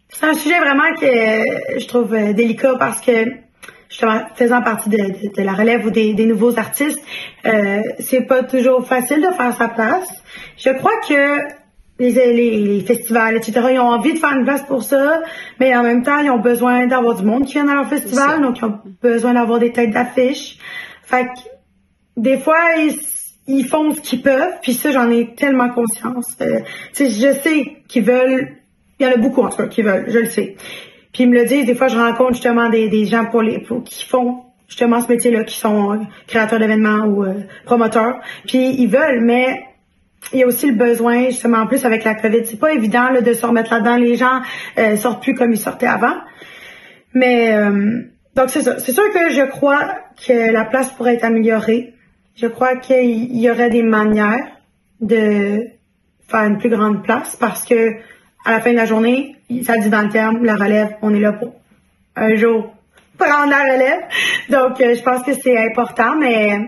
C'est un sujet vraiment que je trouve délicat parce que justement, faisant partie de la relève ou des nouveaux artistes, c'est pas toujours facile de faire sa place. Je crois que les festivals, etc., ils ont envie de faire une place pour ça, mais en même temps, ils ont besoin d'avoir du monde qui vient dans leur festival, donc ils ont besoin d'avoir des têtes d'affiche. Fait que, des fois, ils font ce qu'ils peuvent, puis ça, j'en ai tellement conscience. Tu sais, je sais qu'ils veulent il y en a beaucoup, en tout cas, qui veulent, je le sais. Puis ils me le disent, des fois, je rencontre justement des gens qui font justement ce métier-là, qui sont créateurs d'événements ou promoteurs. Puis ils veulent, mais il y a aussi le besoin, justement, en plus avec la COVID. C'est pas évident là, de se remettre là-dedans. Les gens sortent plus comme ils sortaient avant. Mais donc c'est ça. C'est sûr que je crois que la place pourrait être améliorée. Je crois qu'il y aurait des manières de faire une plus grande place parce que à la fin de la journée, ça dit dans le terme, la relève, on est là pour un jour prendre la relève. Donc je pense que c'est important, mais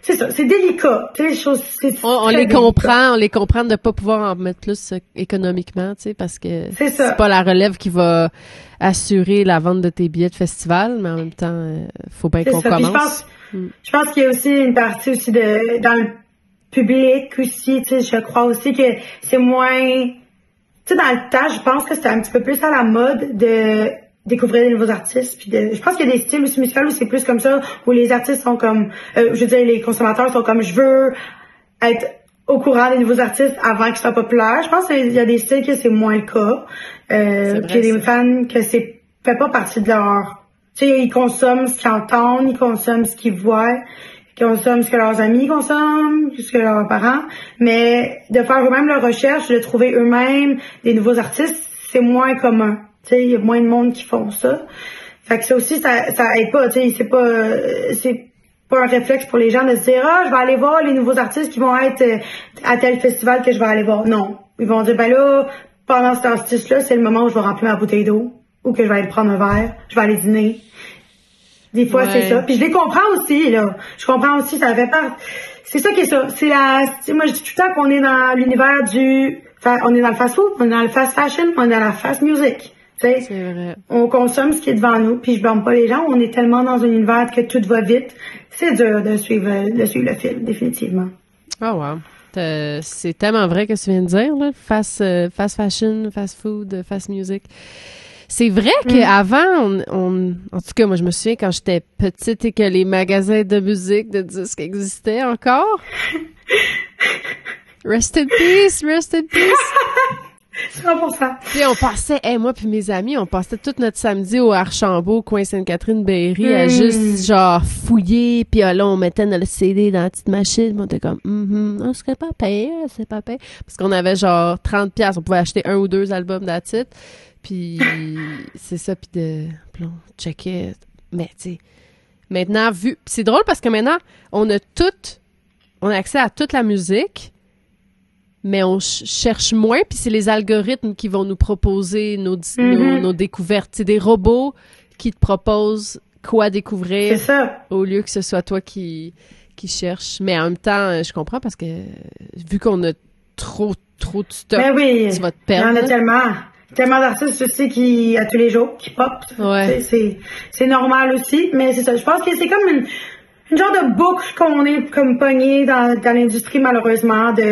c'est ça, c'est délicat. Tu sais, les choses, on les comprend, on les comprend de ne pas pouvoir en mettre plus économiquement, tu sais, parce que c'est pas la relève qui va assurer la vente de tes billets de festival, mais en même temps, faut bien qu'on commence. Je pense qu'il y a aussi une partie aussi dans le public aussi, tu sais, je crois aussi que c'est moins, tu sais, dans le temps, je pense que c'était un petit peu plus à la mode de découvrir des nouveaux artistes, puis je pense qu'il y a des styles aussi musicaux où c'est plus comme ça, où les artistes sont comme, je veux dire, les consommateurs sont comme, je veux être au courant des nouveaux artistes avant qu'ils soient populaires. Je pense qu'il y a des styles que c'est moins le cas, qu'il y a des fans que c'est fait pas partie de leur, tu sais, ils consomment ce qu'ils entendent, ils consomment ce qu'ils voient, ils consomment ce que leurs amis consomment, ce que leurs parents, mais de faire eux-mêmes leur recherche, de trouver eux-mêmes des nouveaux artistes, c'est moins commun. Tu sais, il y a moins de monde qui font ça. Fait que ça aussi, ça aide pas, tu sais, c'est pas un réflexe pour les gens de se dire, je vais aller voir les nouveaux artistes qui vont être à tel festival que je vais aller voir. Non. Ils vont dire, ben là, pendant cet artiste-là, c'est le moment où je vais remplir ma bouteille d'eau, ou que je vais aller prendre un verre, je vais aller dîner. Des fois, c'est ça. Puis je les comprends aussi, là. Je comprends aussi, ça fait part. C'est ça qui est ça. Moi, je dis tout le temps qu'on est dans l'univers on est dans le fast-food, on est dans le fast fashion, on est dans la fast music. C'est vrai. On consomme ce qui est devant nous, puis je blâme pas les gens. On est tellement dans un univers que tout va vite. C'est dur de suivre le film, définitivement. Oh wow. C'est tellement vrai que tu viens de dire, là. Fast fashion, fast food, fast music. C'est vrai qu'avant, en tout cas, moi, je me souviens quand j'étais petite et que les magasins de musique, de disques existaient encore. Rest in peace, rest in peace. 100%. Puis on passait, moi puis mes amis, on passait tout notre samedi au Archambault, coin Sainte-Catherine-Berry, à juste genre fouiller, puis là on mettait notre CD dans la petite machine, puis on était comme on serait pas payé, c'est pas payé, parce qu'on avait genre 30$, on pouvait acheter 1 ou 2 albums d'attitude, puis c'est ça, puis on checkait, mais tu sais, maintenant pis c'est drôle parce que maintenant on a accès à toute la musique. Mais on cherche moins, puis c'est les algorithmes qui vont nous proposer nos découvertes. C'est des robots qui te proposent quoi découvrir. C'est ça. Au lieu que ce soit toi qui cherches. Mais en même temps, je comprends parce que vu qu'on a trop de stock, tu vas te perdre. Il y en a tellement d'artistes aussi qui, à tous les jours, qui pop. Ouais. C'est normal aussi, mais c'est ça. Je pense que c'est comme une genre de boucle qu'on est comme pogné dans l'industrie, malheureusement, tu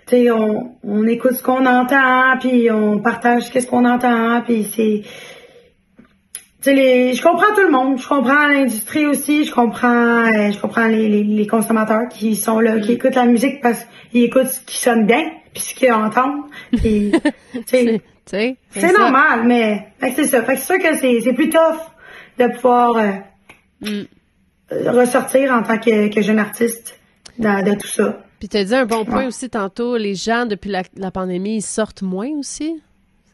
sais, on écoute ce qu'on entend, puis on partage qu'est-ce qu'on entend, puis c'est... Tu sais, je comprends tout le monde. Je comprends l'industrie aussi. Je comprends les consommateurs qui sont là, qui écoutent la musique parce qu'ils écoutent ce qui sonne bien, puis ce qu'ils entendent. Puis, c'est normal, mais c'est ça. Fait que c'est sûr que c'est plus tough de pouvoir ressortir en tant que jeune artiste de tout ça. Puis tu as dit un bon point aussi tantôt, les gens, depuis la pandémie, ils sortent moins aussi.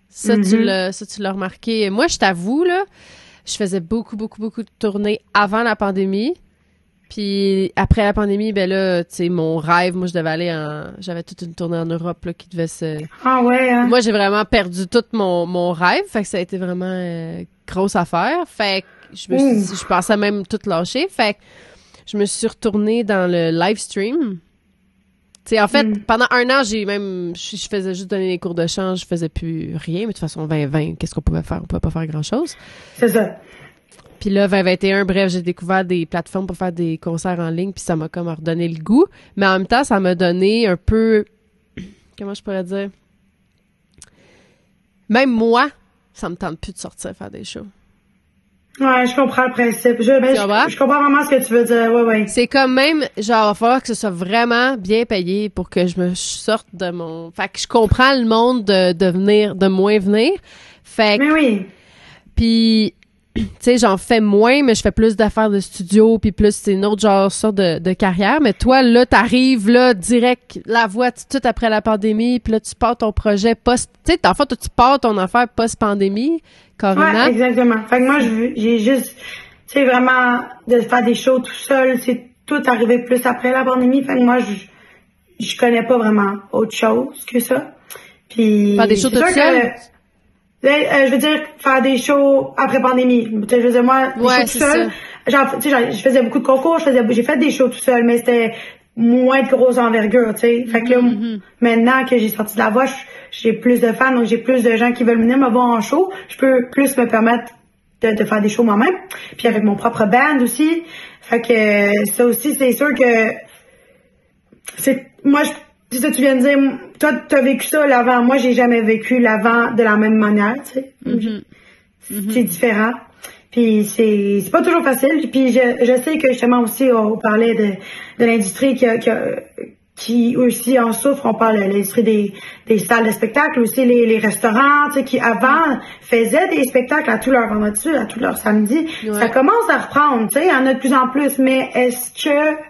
Ça, tu l'as remarqué. Moi, je t'avoue, là, je faisais beaucoup de tournées avant la pandémie. Puis après la pandémie, ben là, tu sais, mon rêve, moi, j'avais toute une tournée en Europe, là, qui devait se... Ah ouais, hein? Moi, j'ai vraiment perdu tout mon rêve. Fait que ça a été vraiment grosse affaire. Fait que je pensais même tout lâcher. Fait que je me suis retournée dans le live stream. T'sais, en fait, pendant 1 an, je faisais juste donner des cours de chant, je faisais plus rien, mais de toute façon, 2020, qu'est-ce qu'on pouvait faire? On pouvait pas faire grand-chose. C'est ça. Puis là, 2021, bref, j'ai découvert des plateformes pour faire des concerts en ligne, puis ça m'a comme redonné le goût. Mais en même temps, ça m'a donné un peu... Comment je pourrais dire? Même moi, ça me tente plus de sortir faire des shows. Ouais, je comprends le principe. Je comprends vraiment ce que tu veux dire. Ouais. C'est comme même, genre, il va falloir que ce soit vraiment bien payé pour que je me sorte de mon... Fait que je comprends le monde de moins venir. Fait que... Mais oui. Puis, tu sais, j'en fais moins, mais je fais plus d'affaires de studio, puis plus, c'est une autre genre sorte de carrière. Mais toi, là, t'arrives, là, direct, la voix tout après la pandémie, puis là, tu pars ton projet post... Tu sais, en fait, toi, tu pars ton affaire post-pandémie, carrément. Ouais, exactement. Fait que moi, j'ai juste, tu sais, vraiment, de faire des shows tout seul, c'est tout arrivé plus après la pandémie. Fait que moi, je connais pas vraiment autre chose que ça. Puis... Faire des shows tout seul? Je veux dire, faire des shows après pandémie. Je veux dire, moi, des shows tout seul. Genre, tu sais, je faisais beaucoup de concours, j'ai fait des shows tout seul, mais c'était moins de grosse envergure, tu sais. Fait que là, maintenant que j'ai sorti de la voix, j'ai plus de fans, donc j'ai plus de gens qui veulent venir me voir en show. Je peux plus me permettre de faire des shows moi-même. Puis avec mon propre band aussi. Fait que ça aussi, c'est sûr que moi, c'est ça que tu viens de dire, toi, t'as vécu ça l'avant. Moi, j'ai jamais vécu l'avant de la même manière, tu sais. C'est différent. Puis c'est pas toujours facile. Puis je sais que justement aussi, on parlait de l'industrie qui aussi en souffre. On parle de l'industrie des salles de spectacle, aussi les restaurants, tu sais, qui avant faisaient des spectacles à tous leurs vendredis, à tous leurs samedis. Ouais. Ça commence à reprendre, tu sais, il y en a de plus en plus. Mais est-ce que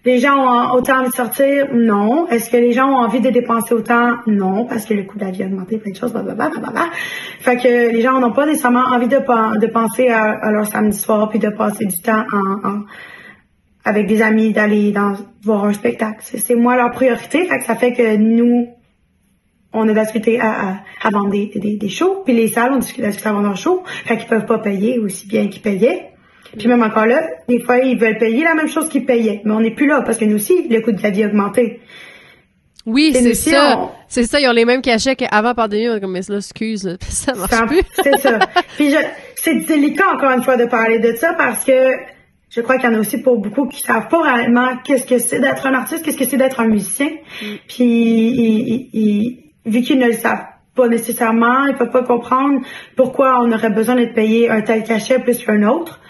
les gens ont autant envie de sortir? Non. Est-ce que les gens ont envie de dépenser autant? Non, parce que le coût de la vie a augmenté, plein de choses, blablabla. Fait que les gens n'ont pas nécessairement envie de penser à leur samedi soir puis de passer du temps avec des amis, d'aller voir un spectacle. C'est moi leur priorité. Fait que ça fait que nous, on a de la difficulté à vendre des shows. Puis les salles ont de la difficulté à vendre leurs shows. Fait qu'ils peuvent pas payer aussi bien qu'ils payaient. Puis même encore là, des fois, ils veulent payer la même chose qu'ils payaient. Mais on n'est plus là, parce que nous aussi, le coût de la vie a augmenté. Oui, c'est ça. C'est ça, ils ont les mêmes cachets qu'avant pandémie. On est comme, mais là, excuse, là, ça marche plus. C'est ça. Puis c'est délicat, encore une fois, de parler de ça, parce que je crois qu'il y en a aussi pour beaucoup qui savent pas réellement qu'est-ce que c'est d'être un artiste, qu'est-ce que c'est d'être un musicien. Puis, vu qu'ils ne le savent pas nécessairement, ils peuvent pas comprendre pourquoi on aurait besoin d'être payé un tel cachet plus qu'un autre.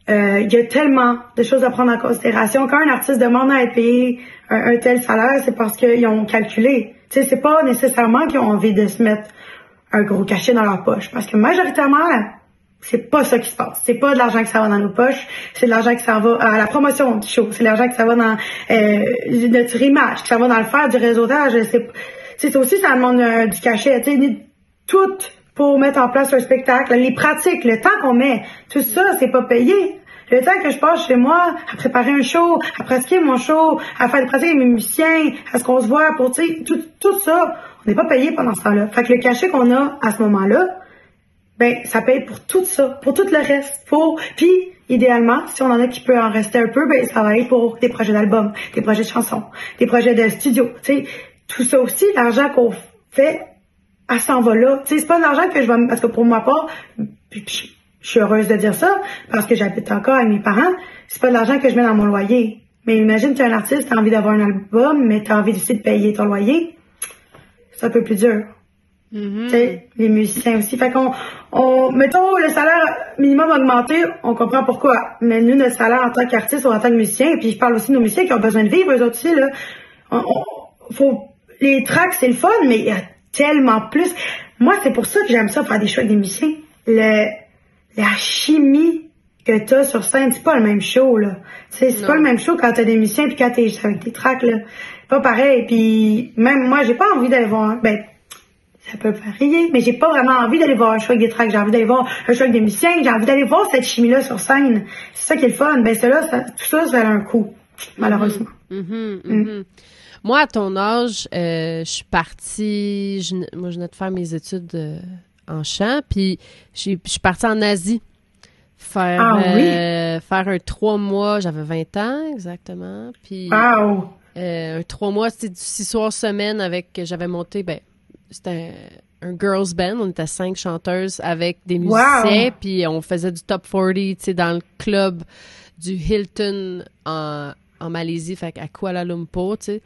Il y a tellement de choses à prendre en considération. Quand un artiste demande à être payé un tel salaire, c'est parce qu'ils ont calculé. Tu sais, c'est pas nécessairement qu'ils ont envie de se mettre un gros cachet dans leur poche. Parce que majoritairement, c'est pas ça qui se passe. C'est pas de l'argent qui s'en va dans nos poches. C'est de l'argent qui s'en va à la promotion du show. C'est de l'argent qui s'en va dans notre image, qui s'en va dans le faire du réseautage. C'est aussi, ça demande du cachet. Tu sais, tout pour mettre en place un spectacle, les pratiques, le temps qu'on met, tout ça, c'est pas payé. Le temps que je passe chez moi à préparer un show, à pratiquer mon show, à faire des pratiques avec mes musiciens, à ce qu'on se voit pour, tu sais, tout ça, on n'est pas payé pendant ce temps-là. Fait que le cachet qu'on a à ce moment-là, ben, ça paye pour tout ça, pour tout le reste. Puis, idéalement, si on en a qui peut en rester un peu, ben, ça va être pour des projets d'albums, des projets de chansons, des projets de studio, tu sais. Tout ça aussi, l'argent qu'on fait, elle s'en va là. Tu sais, c'est pas de l'argent que je vais... Parce que pour ma part, je suis heureuse de dire ça, parce que j'habite encore avec mes parents, c'est pas de l'argent que je mets dans mon loyer. Mais imagine, tu es un artiste, t'as envie d'avoir un album, mais t'as envie aussi de payer ton loyer. C'est un peu plus dur. Tu sais, les musiciens aussi. Fait qu'on... mettons, le salaire minimum augmenté, on comprend pourquoi. Mais nous, notre salaire en tant qu'artiste ou en tant que musicien, et puis je parle aussi de nos musiciens qui ont besoin de vivre, eux autres aussi, là. Les tracks, c'est le fun, mais il y a tellement plus. Moi, c'est pour ça que j'aime ça, faire des shows avec des musiciens. La chimie que t'as sur scène, c'est pas le même show, là. C'est pas le même show quand t'as des musiciens puis quand t'es avec des tracks, là. Pas pareil. Puis même moi, j'ai pas envie d'aller voir... Ben, ça peut varier, mais j'ai pas vraiment envie d'aller voir un show avec des tracks. J'ai envie d'aller voir un show avec des musiciens. J'ai envie d'aller voir cette chimie-là sur scène. C'est ça qui est le fun. Ben, tout ça a un coût, malheureusement. Moi, à ton âge, je suis partie... Moi, je venais de faire mes études en chant, puis je suis partie en Asie faire un 3 mois. J'avais 20 ans, exactement. Puis un 3 mois, c'était du 6 soirs semaine avec... J'avais monté... C'était un girls band. On était 5 chanteuses avec des musiciens, puis on faisait du top 40, tu sais, dans le club du Hilton en Malaisie, fait à Kuala Lumpur, tu sais.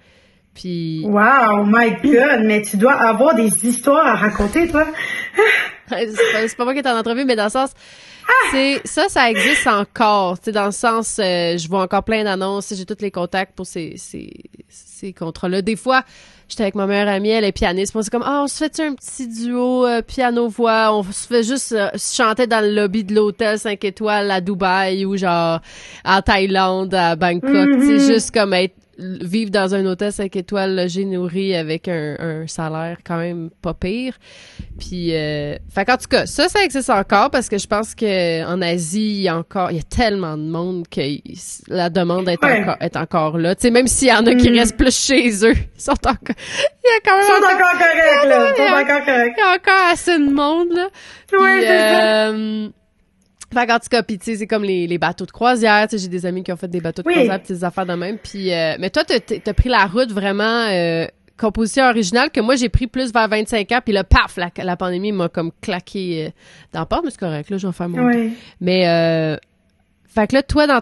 Puis... Wow, my God! Mais tu dois avoir des histoires à raconter, toi! c'est pas moi qui est en entrevue, mais dans le sens... Ça existe encore, tu sais, dans le sens, je vois encore plein d'annonces, j'ai tous les contacts pour ces contrats-là. Des fois, j'étais avec ma meilleure amie, elle est pianiste, on s'est comme, on se fait un petit duo piano-voix, on se fait juste chanter dans le lobby de l'hôtel 5 étoiles à Dubaï ou genre en Thaïlande, à Bangkok, tu sais, juste comme vivre dans un hôtel 5 étoiles, logé, nourri, avec un salaire quand même pas pire. Puis, fait qu'en tout cas, ça existe encore parce que je pense que en Asie, il y a tellement de monde que la demande est encore là. Tu sais, même s'il y en a qui restent plus chez eux, ils sont encore encore corrects, là. Ils sont encore corrects. Il y a encore assez de monde, là. Oui, c'est ça. Fait qu'en tout cas, pis tu sais, c'est comme les bateaux de croisière, tu sais, j'ai des amis qui ont fait des bateaux de croisière, pis des affaires de même, puis mais toi, t'as pris la route vraiment composition originale que moi, j'ai pris plus vers 25 ans, puis là, paf, la pandémie m'a comme claqué dans le porte, mais c'est correct, là, je vais faire mon... Oui. Mais, fait que là, toi, dans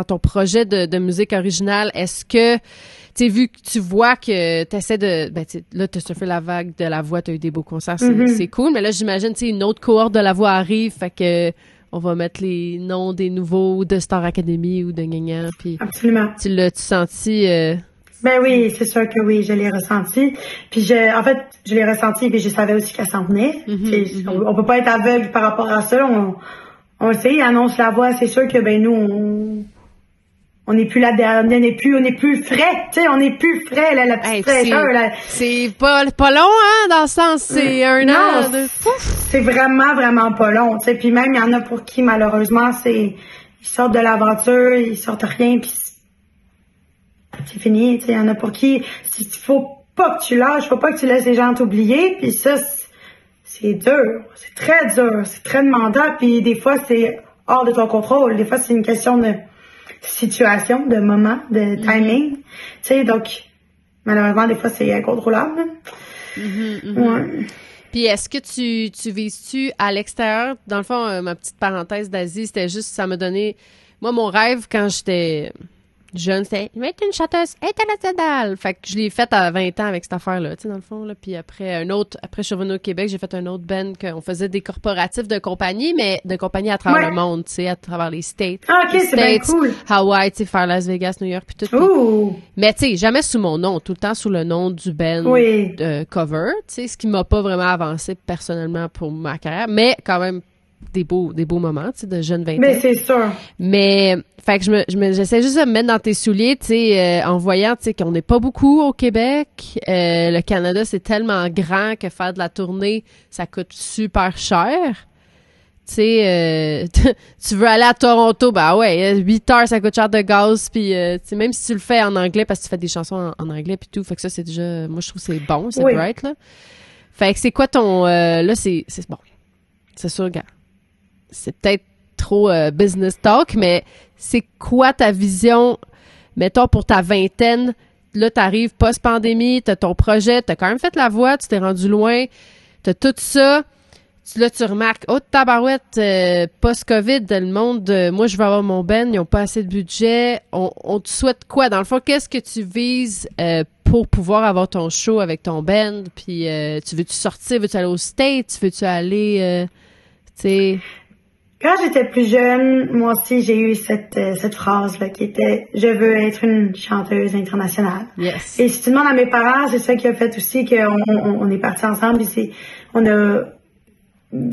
ton projet de musique originale, est-ce que, tu sais, vu que tu vois que t'essaies là, t'as surfé la vague de la voix, t'as eu des beaux concerts, c'est cool, mais là, j'imagine, tu sais, une autre cohorte de la voix arrive, fait que on va mettre les noms des nouveaux de Star Academy ou de Gagnan, puis... Absolument. Tu l'as-tu senti... Ben oui, c'est sûr que oui, je l'ai ressenti. Puis en fait, je l'ai ressenti, puis je savais aussi qu'elle s'en venait. On peut pas être aveugle par rapport à ça, on le sait, annonce la voix, c'est sûr que ben nous on n'est plus là-dedans, on n'est plus frais, tu sais, on n'est plus frais, la petite fraîcheur. C'est pas long, hein, dans le sens, c'est un an de... C'est vraiment, vraiment pas long, tu sais, puis même, il y en a pour qui, malheureusement, ils sortent de l'aventure, ils sortent rien, puis c'est fini, tu sais, il y en a pour qui, il faut pas que tu lâches, faut pas que tu laisses les gens t'oublier, puis ça, c'est dur, c'est très demandant, puis des fois, c'est hors de ton contrôle, des fois, c'est une question de situation, de moment, de timing. Tu sais, donc, malheureusement, des fois, c'est incontrôlable. Ouais. Puis, est-ce que tu vises-tu à l'extérieur? Dans le fond, ma petite parenthèse d'Asie, c'était juste, ça m'a donné... Moi, mon rêve, quand j'étais jeune, c'était « Je vais être une chanteuse internationale! » Fait que je l'ai faite à 20 ans avec cette affaire-là, tu sais, dans le fond. Là. Puis après, je suis revenue au Québec, j'ai fait un autre band qu'on faisait des corporatifs de compagnie, mais de compagnie à travers le monde, tu sais, à travers les States. Ah, OK, c'est bien cool. Hawaï, tu sais, faire Las Vegas, New York, puis tout. Ouh. Mais tu sais, jamais sous mon nom, tout le temps sous le nom du band de cover, tu sais, ce qui m'a pas vraiment avancé personnellement pour ma carrière, mais quand même des beaux moments, tu sais, de jeune vingtaine. Mais c'est sûr. Mais, fait que j'essaie juste de me mettre dans tes souliers, tu sais, en voyant, tu sais, qu'on n'est pas beaucoup au Québec. Le Canada, c'est tellement grand que faire de la tournée, ça coûte super cher. Tu sais, tu veux aller à Toronto, ben ouais, 8 heures, ça coûte cher de gaz, puis tu sais, même si tu le fais en anglais, parce que tu fais des chansons en anglais puis tout, fait que ça, c'est déjà, moi, je trouve que c'est bon, c'est bright, là. Fait que c'est quoi ton, là, c'est bon. C'est sûr, gars. C'est peut-être trop business talk, mais c'est quoi ta vision, mettons, pour ta vingtaine? Là, t'arrives post-pandémie, t'as ton projet, t'as quand même fait la voix, tu t'es rendu loin, t'as tout ça. Là, tu remarques, tabarouette, post-COVID, le monde, moi, je veux avoir mon band, ils n'ont pas assez de budget. On te souhaite quoi? Dans le fond, qu'est-ce que tu vises pour pouvoir avoir ton show avec ton band? Puis, veux-tu sortir? Veux-tu aller aux States? Veux-tu aller, tu sais... Quand j'étais plus jeune, moi aussi, j'ai eu cette phrase-là qui était « Je veux être une chanteuse internationale ». Yes. Et si tu demandes à mes parents, c'est ça qui a fait aussi qu'on est partis ensemble. Et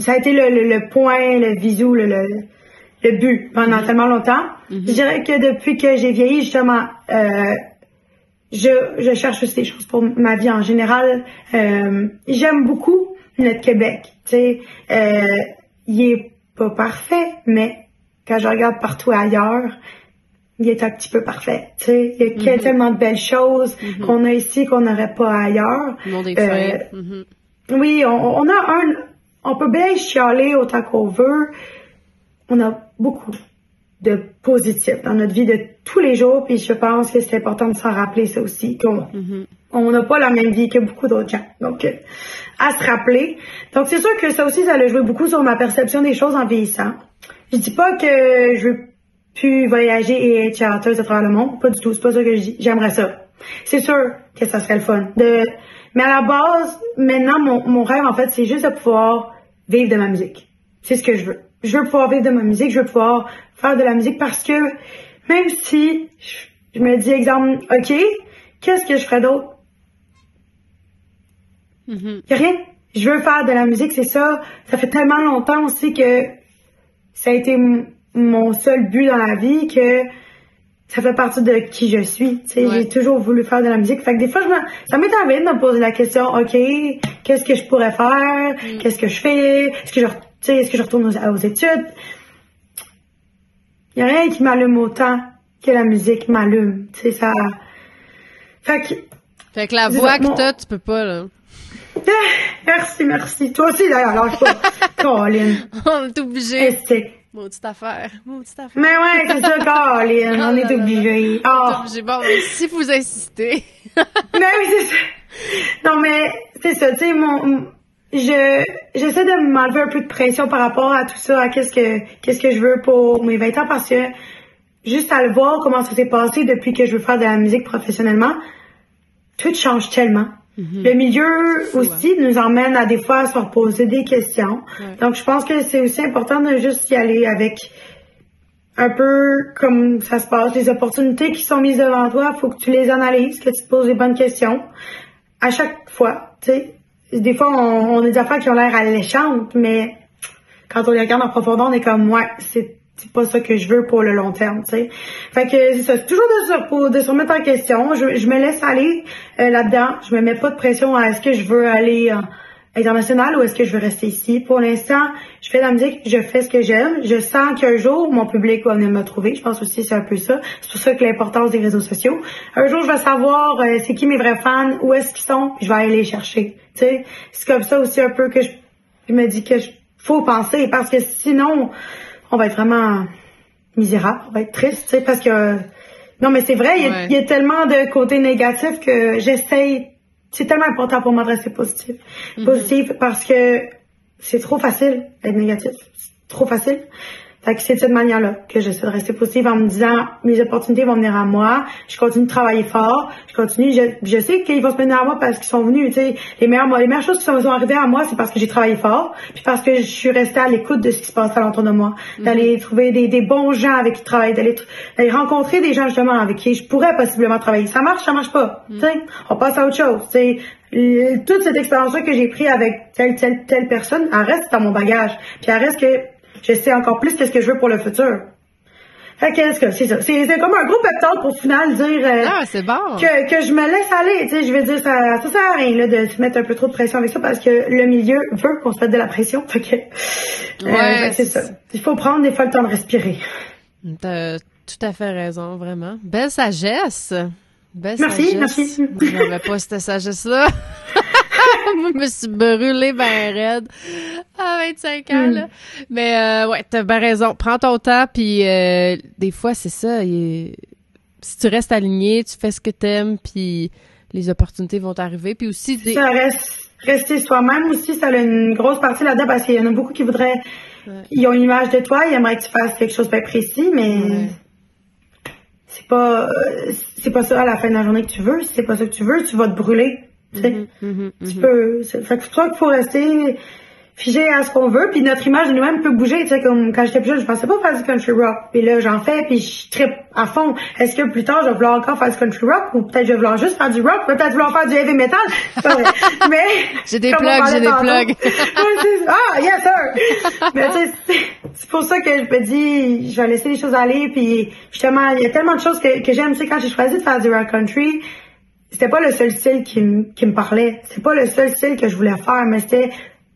ça a été le point, le visu, le but pendant tellement longtemps. Je dirais que depuis que j'ai vieilli, justement, je cherche aussi des choses pour ma vie en général. J'aime beaucoup notre Québec. Tu sais, il est pas parfait, mais quand je regarde partout ailleurs, il est un petit peu parfait. Tu sais, il y a tellement de belles choses qu'on a ici qu'on n'aurait pas ailleurs. Le monde est fait. Oui, on peut bien chialer autant qu'on veut. On a beaucoup de positif dans notre vie de tous les jours, puis je pense que c'est important de s'en rappeler ça aussi, on n'a pas la même vie que beaucoup d'autres gens. Donc, à se rappeler. Donc, c'est sûr que ça aussi, ça a joué beaucoup sur ma perception des choses en vieillissant. Je dis pas que je veux plus voyager et être chanteuse à travers le monde. Pas du tout. C'est pas ça que je dis. J'aimerais ça. C'est sûr que ça serait le fun. Mais à la base, maintenant, mon rêve, en fait, c'est juste de pouvoir vivre de ma musique. C'est ce que je veux. Je veux pouvoir vivre de ma musique, je veux pouvoir faire de la musique parce que même si je me dis, exemple, OK, qu'est-ce que je ferais d'autre? Y a rien. Je veux faire de la musique, c'est ça. Ça fait tellement longtemps aussi que ça a été mon seul but dans la vie que ça fait partie de qui je suis. Tu sais, j'ai toujours voulu faire de la musique. Fait que des fois, ça m'est arrivé de me poser la question, OK, qu'est-ce que je pourrais faire? Qu'est-ce que je fais? Est-ce que je retourne aux études? Il y a rien qui m'allume autant que la musique m'allume. Tu sais, ça... Fait que la voix que t'as, tu peux pas, là. Merci. Toi aussi, d'ailleurs, lâche pas. Colin. On est obligé. Maudite affaire. Mais ouais, c'est ça, Colin. On est obligé. On est obligé. Bon, mais si vous insistez. Mais oui, c'est ça. Non, mais c'est ça, tu sais, j'essaie de m'enlever un peu de pression par rapport à tout ça, à qu'est-ce que je veux pour mes 20 ans, parce que juste à le voir comment ça s'est passé depuis que je veux faire de la musique professionnellement, tout change tellement. Le milieu aussi nous emmène à des fois à se reposer des questions. Ouais. Donc, je pense que c'est aussi important de juste y aller avec un peu comme ça se passe. Les opportunités qui sont mises devant toi, faut que tu les analyses, que tu te poses les bonnes questions. À chaque fois, tu sais. Des fois, on a des affaires qui ont l'air alléchantes, mais quand on les regarde en profondeur, on est comme, ouais, c'est pas ça que je veux pour le long terme, tu sais. Fait que c'est ça, c'est toujours de se remettre en question. Je me laisse aller là-dedans. Je me mets pas de pression à est-ce que je veux aller international ou est-ce que je veux rester ici. Pour l'instant, je fais de la musique, je fais ce que j'aime. Je sens qu'un jour, mon public va venir me trouver. Je pense aussi que c'est un peu ça. C'est pour ça que l'importance des réseaux sociaux. Un jour, je vais savoir c'est qui mes vrais fans, où est-ce qu'ils sont, puis je vais aller les chercher. Tu sais, c'est comme ça aussi un peu que je me dis que faut penser parce que sinon on va être vraiment misérable, on va être triste, tu sais, parce que non mais c'est vrai, il y a tellement de côtés négatifs que j'essaye. C'est tellement important pour moi de rester positif parce que c'est trop facile d'être négatif, c'est trop facile. Fait que c'est de cette manière-là que j'essaie de rester positive en me disant mes opportunités vont venir à moi, je continue de travailler fort, je sais qu'ils vont se venir à moi parce qu'ils sont venus, tu sais, les meilleures choses qui sont arrivées à moi, c'est parce que j'ai travaillé fort, puis parce que je suis restée à l'écoute de ce qui se passe alentour de moi, d'aller trouver des bons gens avec qui travailler, d'aller rencontrer des gens justement avec qui je pourrais possiblement travailler. Ça marche pas, tu sais, on passe à autre chose, tu sais. Toute cette expérience-là que j'ai pris avec telle personne, elle reste dans mon bagage, puis elle reste que je sais encore plus qu'est-ce que je veux pour le futur. Fait que c'est ça. C'est comme un gros pep talk pour au final dire c'est bon. que je me laisse aller. Tu sais, je veux dire, ça sert à rien là, de se mettre un peu trop de pression avec ça parce que le milieu veut qu'on se mette de la pression. Fait que c'est ça. Il faut prendre des fois le temps de respirer. T'as tout à fait raison, vraiment. Belle sagesse. Merci. Je n'avais pas cette sagesse-là. Moi, je me suis brûlée ben raide à 25 ans, là. Mais, ouais, t'as bien raison. Prends ton temps, puis des fois, c'est ça. Si tu restes aligné, tu fais ce que t'aimes, puis les opportunités vont t'arriver. Puis aussi... Ça rester soi-même aussi, ça a une grosse partie là-dedans, parce qu'il y en a beaucoup qui voudraient... Ouais. Ils ont une image de toi, ils aimeraient que tu fasses quelque chose de bien précis, mais... C'est pas ça à la fin de la journée que tu veux. Si c'est pas ça que tu veux, tu vas te brûler. Tu sais, tu peux. Fait que c'est pour ça qu'il faut rester figé à ce qu'on veut. Puis notre image de nous-mêmes peut bouger. Tu sais, comme quand j'étais plus jeune, je pensais pas faire du country rock. Puis là, j'en fais, puis je trippe à fond. Est-ce que plus tard, je vais vouloir encore faire du country rock ou peut-être je vais vouloir juste faire du rock, peut-être vouloir faire du heavy metal. Mais j'ai des plugs. Yes sir. Mais tu sais, c'est pour ça que je me dis, je vais laisser les choses aller. Puis justement, il y a tellement de choses que j'aime. Tu sais, quand j'ai choisi de faire du rock country, c'était pas le seul style qui me parlait. C'est pas le seul style que je voulais faire, mais c'était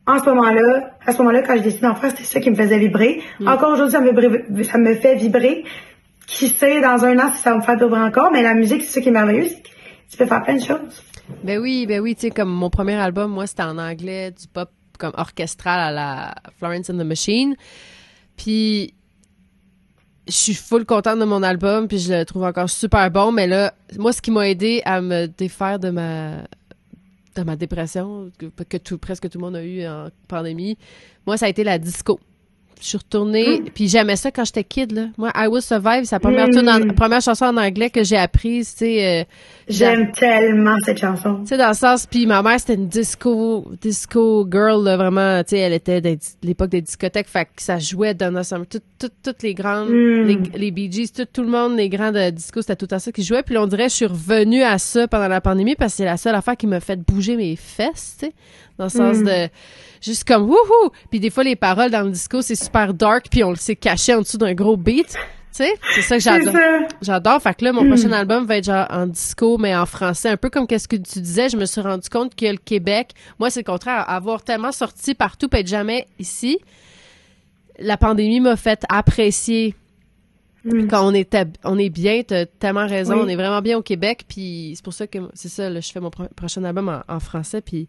à ce moment-là, quand j'ai décidé d'en faire, c'était ça qui me faisait vibrer. Encore aujourd'hui, ça me fait vibrer. Qui sait, dans un an, si ça va me faire vibrer encore, mais la musique, c'est ça qui est merveilleux, c'est que tu peux faire plein de choses. Ben oui, tu sais, comme mon premier album, moi, c'était en anglais, du pop comme orchestral à la Florence and the Machine. Puis je suis full contente de mon album, puis je le trouve encore super bon, mais là, moi, ce qui m'a aidé à me défaire de ma dépression, que presque tout le monde a eu en pandémie, moi, ça a été la disco. Je suis retournée, puis j'aimais ça quand j'étais kid, là. Moi, I Will Survive, c'est la première chanson en anglais que j'ai apprise, tu sais. J'aime tellement cette chanson. Tu sais, dans le sens, puis ma mère, c'était une disco girl, là, vraiment, tu sais, elle était de l'époque des discothèques, fait que ça jouait Donna Summer, toutes les grandes, les Bee Gees, tout le monde, les grands de disco, c'était tout à ça qui jouait, puis là, on dirait, je suis revenue à ça pendant la pandémie, parce que c'est la seule affaire qui m'a fait bouger mes fesses, tu sais, dans le sens de, juste comme, wouhou! Puis des fois, les paroles dans le disco, c'est super dark, puis on le sait caché en dessous d'un gros beat. Tu sais, c'est ça que j'adore. J'adore. Fait que là, mon prochain album va être genre en disco, mais en français. Un peu comme qu'est-ce que tu disais, je me suis rendu compte que le Québec, moi, c'est le contraire. Avoir tellement sorti partout puis être jamais ici, la pandémie m'a fait apprécier quand on est bien. T'as tellement raison. On est vraiment bien au Québec. Puis c'est pour ça que, c'est ça, là, je fais mon prochain album en français. Puis,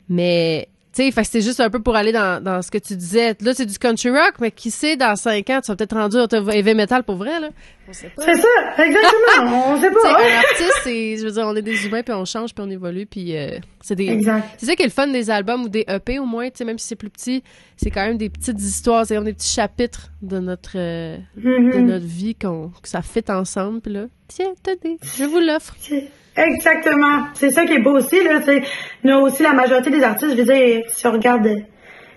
mais... Tu sais, fait que c'était juste un peu pour aller dans ce que tu disais. Là, c'est du country rock, mais qui sait, dans 5 ans, tu vas peut-être rendu heavy metal pour vrai, là. On sait pas. C'est ça, exactement. On sait pas. Un artiste, je veux dire, on est des humains, puis on change, puis on évolue, puis c'est ça qui est le fun des albums ou des EP, au moins, tu sais, même si c'est plus petit, c'est quand même des petites histoires, c'est comme des petits chapitres de notre vie que ça fit ensemble, puis là, tiens, tenez, je vous l'offre. Exactement. C'est ça qui est beau aussi, là. Nous aussi, la majorité des artistes, je veux dire, si on regarde,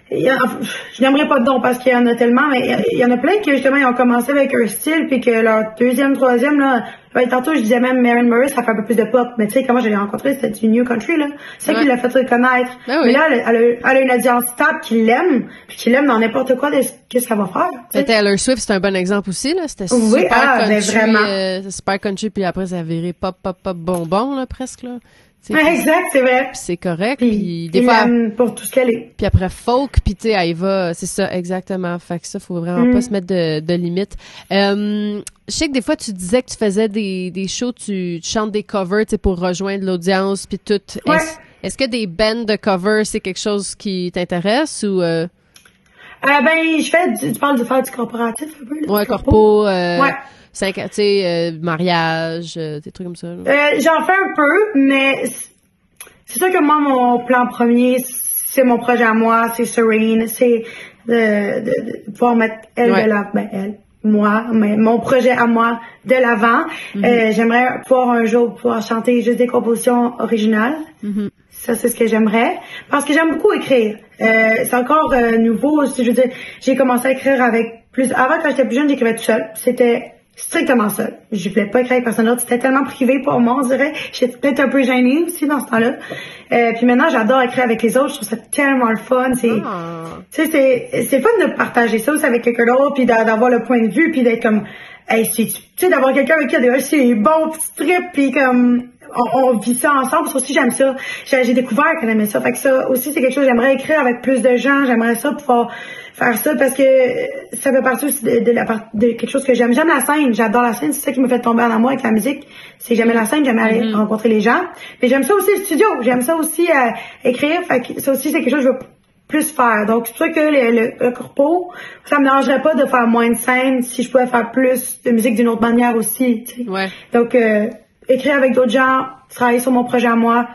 je n'aimerais pas de nom parce qu'il y en a tellement, mais il y en a plein qui, justement, ils ont commencé avec un style, puis que leur deuxième, troisième, là, tantôt, je disais même Maren Morris, ça fait un peu plus de pop, mais tu sais, comment je l'ai rencontrée, c'était du New Country, là. C'est ça qui l'a fait reconnaître. Ben oui. Mais là, elle a une audience stable qui l'aime, puis qui l'aime dans n'importe quoi de ce qu'elle va faire. Taylor Swift, c'est un bon exemple aussi, là. C'était super country, vraiment. Super country, puis après, ça a viré pop, bonbon, là, presque, là. Exact, c'est vrai. Puis c'est correct. Puis des fois, pour tout ce qu'elle est. Puis après folk, puis tu sais, elle va, c'est ça, exactement. Fait que ça, faut vraiment pas se mettre de limites. Je sais que des fois, tu disais que tu faisais des shows, tu chantes des covers, tu sais, pour rejoindre l'audience, puis tout. Ouais. Est-ce que des bands de covers, c'est quelque chose qui t'intéresse ou... je fais tu parles de faire du corporatif un peu, là? Ouais, corpo, ouais. Tu sais, mariage, des trucs comme ça. J'en fais un peu, mais c'est sûr que moi, mon plan premier, c'est mon projet à moi, c'est Serene, c'est de pouvoir mettre moi, mais mon projet à moi de l'avant. J'aimerais pouvoir un jour pouvoir chanter juste des compositions originales. Ça, c'est ce que j'aimerais. Parce que j'aime beaucoup écrire. C'est encore nouveau. Je veux dire, j'ai commencé à écrire avec plus... Avant, quand j'étais plus jeune, j'écrivais tout seul. C'était strictement seul. Je voulais pas écrire avec personne d'autre. C'était tellement privé pour moi, on dirait. J'étais peut-être un peu gênée aussi dans ce temps-là. Puis maintenant, j'adore écrire avec les autres. Je trouve ça tellement le fun. Tu sais, c'est fun de partager ça aussi avec quelqu'un d'autre, puis d'avoir le point de vue, puis d'être comme, hey, tu sais, d'avoir quelqu'un avec qui c'est bon, petit trip, puis comme, on vit ça ensemble. Ça aussi, j'aime ça. J'ai découvert qu'elle aimait ça. Fait que ça aussi, c'est quelque chose, j'aimerais écrire avec plus de gens. J'aimerais ça pouvoir faire ça parce que ça fait partie aussi de quelque chose que j'aime. J'aime la scène. J'adore la scène. C'est ça qui me fait tomber en amour avec la musique. C'est que j'aimais la scène, j'aimais aller rencontrer les gens. Mais j'aime ça aussi le studio. J'aime ça aussi écrire. Fait que ça aussi, c'est quelque chose que je veux plus faire. Donc, c'est pour ça que le corpo, ça me dérangerait pas de faire moins de scènes si je pouvais faire plus de musique d'une autre manière aussi, tu sais. Ouais. Donc, écrire avec d'autres gens, travailler sur mon projet à moi,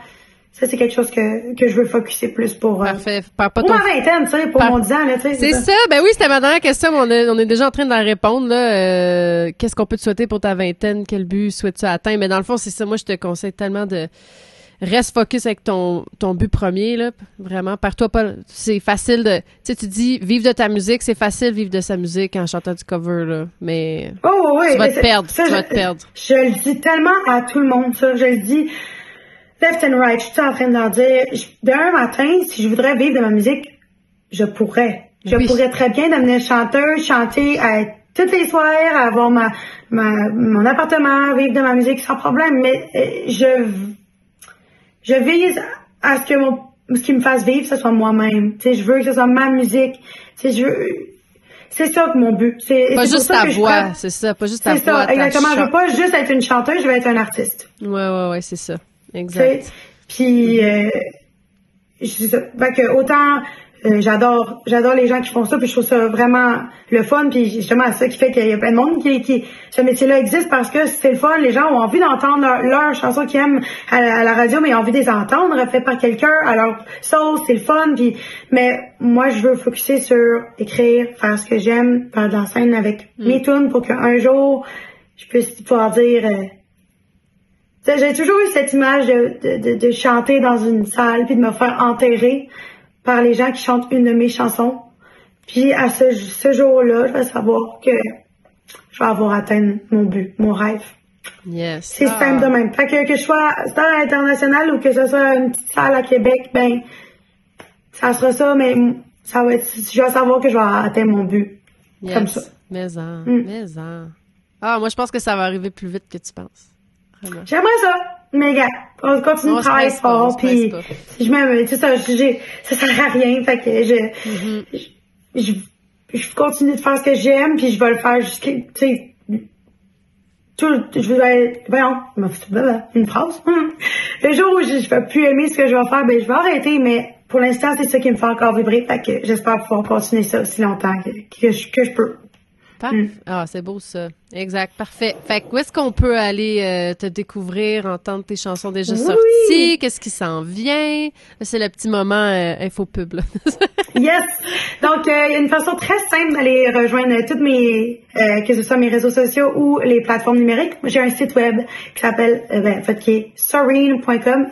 ça, c'est quelque chose que je veux focusser plus pour... Parfait. Pour ma vingtaine, tu sais, pour mon 10 ans, là, tu sais. C'est ça. Ben oui, c'était ma dernière question, mais on est déjà en train d'en répondre, là. Qu'est-ce qu'on peut te souhaiter pour ta vingtaine? Quel but souhaites-tu atteindre? Mais dans le fond, c'est ça. Moi, je te conseille tellement de... Reste focus avec ton but premier, là. Vraiment, pars-toi pas. C'est facile de... Tu sais, tu dis, vivre de ta musique, c'est facile vivre de sa musique en chantant du cover, là. Mais... Oui, tu vas te perdre. Tu vas te perdre. Je le dis tellement à tout le monde, ça. Je le dis left and right. Je suis en train de leur dire, d'un matin, si je voudrais vivre de ma musique, je pourrais. Je pourrais très bien devenir chanteuse, chanter toutes les soirs, avoir mon appartement, vivre de ma musique sans problème. Mais je vise à ce qui me fasse vivre, ce soit moi-même. Tu sais, je veux que ce soit ma musique. Tu sais, c'est ça que mon but. Pas juste ta voix, c'est ça. Pas juste ta voix. C'est ça, exactement. Je veux pas juste être une chanteuse, je veux être un artiste. Ouais, c'est ça. Exact. Puis, c'est ça. Fait que autant j'adore les gens qui font ça, puis je trouve ça vraiment le fun, puis justement ça qui fait qu'il y a plein de monde qui ce métier-là existe parce que c'est le fun, les gens ont envie d'entendre leur chanson qu'ils aiment à la radio, mais ils ont envie de les entendre faites par quelqu'un à leur sauce, c'est le fun, puis mais moi je veux focuser sur écrire, faire ce que j'aime, faire de la scène avec mes tunes pour qu'un jour je puisse pouvoir dire j'ai toujours eu cette image de chanter dans une salle puis de me faire enterrer par les gens qui chantent une de mes chansons. Puis à ce jour-là, je vais savoir que je vais avoir atteint mon but, mon rêve. Yes. C'est simple de même. Fait que je sois star international ou que ce soit une petite salle à Québec, ben ça sera ça, mais ça va être, je vais savoir que je vais atteindre mon but. Yes. Comme ça. Mais moi je pense que ça va arriver plus vite que tu penses. Vraiment. J'aimerais ça, mais gars, on continue de travailler fort, puis je m'aime, tu sais ça sert à rien, fait que je continue de faire ce que j'aime, puis je vais le faire jusqu'à, tu sais, une phrase. Le jour où je vais plus aimer ce que je vais faire, ben je vais arrêter, mais pour l'instant c'est ça qui me fait encore vibrer, fait que j'espère pouvoir continuer ça aussi longtemps que je peux. Ah, c'est beau ça. Exact, parfait. Fait que où est-ce qu'on peut aller te découvrir, entendre tes chansons déjà sorties? Qu'est-ce qui s'en vient? Là, c'est le petit moment info pub, là. Yes! Donc, il y a une façon très simple d'aller rejoindre toutes mes, que ce soit mes réseaux sociaux ou les plateformes numériques. J'ai un site web qui s'appelle, qui est sorene.com,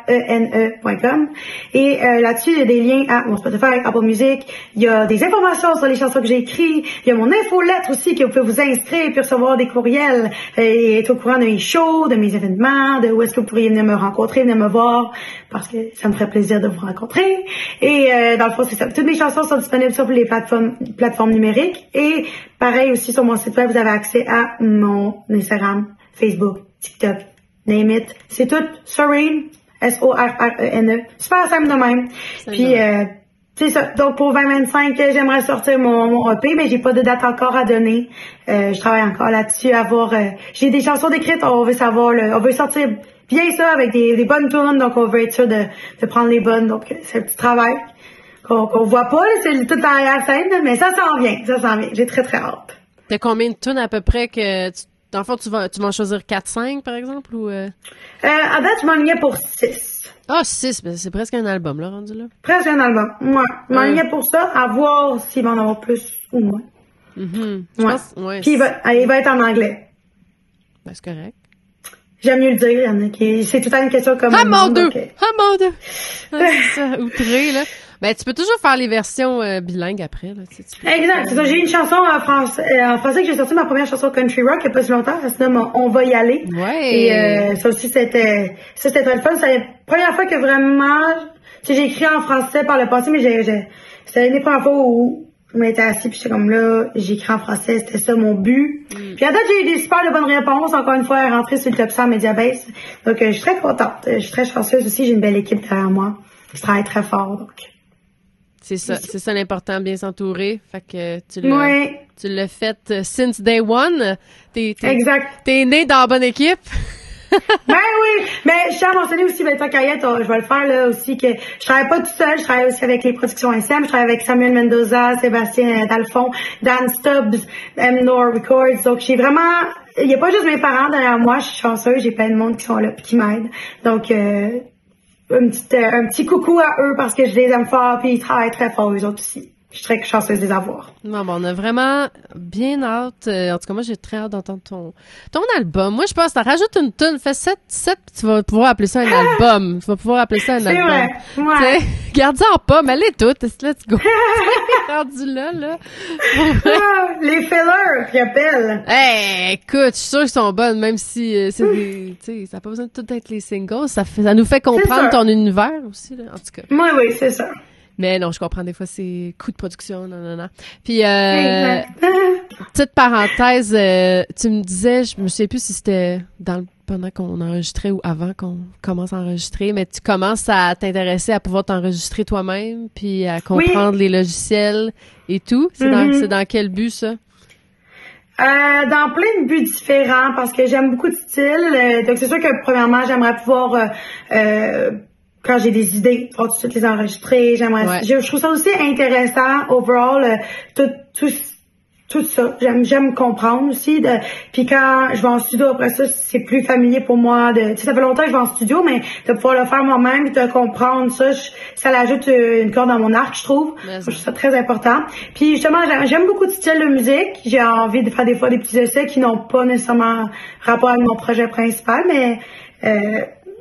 sorene.com. Et là-dessus, il y a des liens à mon Spotify, Apple Music. Il y a des informations sur les chansons que j'ai écrites. Il y a mon infolettre aussi que vous pouvez vous inscrire puis recevoir des courriels et être au courant de mes shows, de mes événements, de où est-ce que vous pourriez venir me rencontrer, venir me voir, parce que ça me ferait plaisir de vous rencontrer. Et dans le fond, c'est ça. Toutes mes chansons sont disponibles sur les plateformes numériques. Et pareil aussi sur mon site web, vous avez accès à mon Instagram, Facebook, TikTok, name it. C'est tout Sorene, Sorene. Super simple de même. Puis c'est ça. Donc pour 2025, j'aimerais sortir mon EP, mais j'ai pas de date encore à donner. Je travaille encore là-dessus. J'ai des chansons d'écrites. On veut savoir on veut sortir bien ça avec des bonnes tunes. Donc on veut être sûr de prendre les bonnes. Donc c'est un petit travail qu'on voit pas. C'est toute l'arrière-scène, mais ça s'en vient. J'ai très très hâte. T'as combien de tunes à peu près que dans le fond, tu vas en choisir 4-5 par exemple ou à date, je m'enlignais pour 6. Ah, 6, ben c'est presque un album, là, rendu là. Presque un album, ouais. Je m'enlignais pour ça, à voir s'il va en avoir plus ou moins. Puis il va être en anglais. Ben, c'est correct. J'aime mieux le dire, il y en a qui... C'est tout le temps une question comme... Ah, mon Dieu! Ah, mon Dieu! C'est ça, outré, là. Ben, tu peux toujours faire les versions bilingues après, là. Exact. C'est ça. J'ai une chanson en français que j'ai sorti, ma première chanson country rock, il n'y a pas si longtemps. Ça se nomme On va y aller. Ouais. Et ça aussi, c'était très le fun. C'est la première fois que vraiment... Tu sais, j'ai écrit en français par le passé, mais c'était une des premières fois où je m'étais assis puis j'étais comme là, j'ai écrit en français, c'était ça mon but. Puis à date, j'ai eu des super de bonnes réponses, encore une fois, rentrer sur le top 100 Mediabase. Donc, je suis très contente. Je suis très chanceuse aussi. J'ai une belle équipe derrière moi. Je travaille très fort, donc... C'est ça l'important, bien s'entourer. Fait que tu l'as fait since day one. Exact. T'es né dans la bonne équipe. Ben oui, mais je tiens à mentionner aussi, ben, tant qu'à y être, je vais le faire là aussi, que je travaille pas tout seul, je travaille aussi avec les productions SM, je travaille avec Samuel Mendoza, Sébastien Dalphon, Dan Stubbs, M-Nor Records, donc j'ai vraiment, il y a pas juste mes parents derrière moi, je suis chanceuse, j'ai plein de monde qui sont là pis qui m'aident, donc un petit coucou à eux parce que je les aime fort puis ils travaillent très fort eux autres aussi. Je suis très chanceuse de les avoir. Non, bon, on a vraiment bien hâte. En tout cas, moi, j'ai très hâte d'entendre ton album. Moi, je pense que t'en rajoutes une tune, fais 7, tu vas pouvoir appeler ça un album. Tu vas pouvoir appeler ça un album. C'est vrai, ouais. Garde ça en pas, mais allez toutes, let's go. Rendu là. Les fillers qui appellent. Hey, écoute, je suis sûre qu'ils sont bonnes, même si c'est des, tu sais, ça n'a pas besoin de tout être les singles. Ça nous fait comprendre ton univers aussi, là, en tout cas. Oui, c'est ça. Mais non, je comprends des fois c'est coûts de production, non. Puis petite parenthèse, tu me disais, je me souviens plus si c'était pendant qu'on enregistrait ou avant qu'on commence à enregistrer, mais tu commences à t'intéresser à pouvoir t'enregistrer toi-même, puis à comprendre les logiciels et tout. C'est dans quel but ça? Dans plein de buts différents parce que j'aime beaucoup de styles. Donc c'est sûr que premièrement, j'aimerais pouvoir quand j'ai des idées, tout de suite les enregistrer. Je trouve ça aussi intéressant, overall, tout ça. J'aime comprendre aussi. Puis quand je vais en studio, après ça, c'est plus familier pour moi. Tu sais, ça fait longtemps que je vais en studio, mais de pouvoir le faire moi-même, de comprendre ça, ça l'ajoute une corde dans mon arc, je trouve. Je trouve ça très important. Puis justement, j'aime beaucoup de styles de musique. J'ai envie de faire des fois des petits essais qui n'ont pas nécessairement rapport avec mon projet principal, mais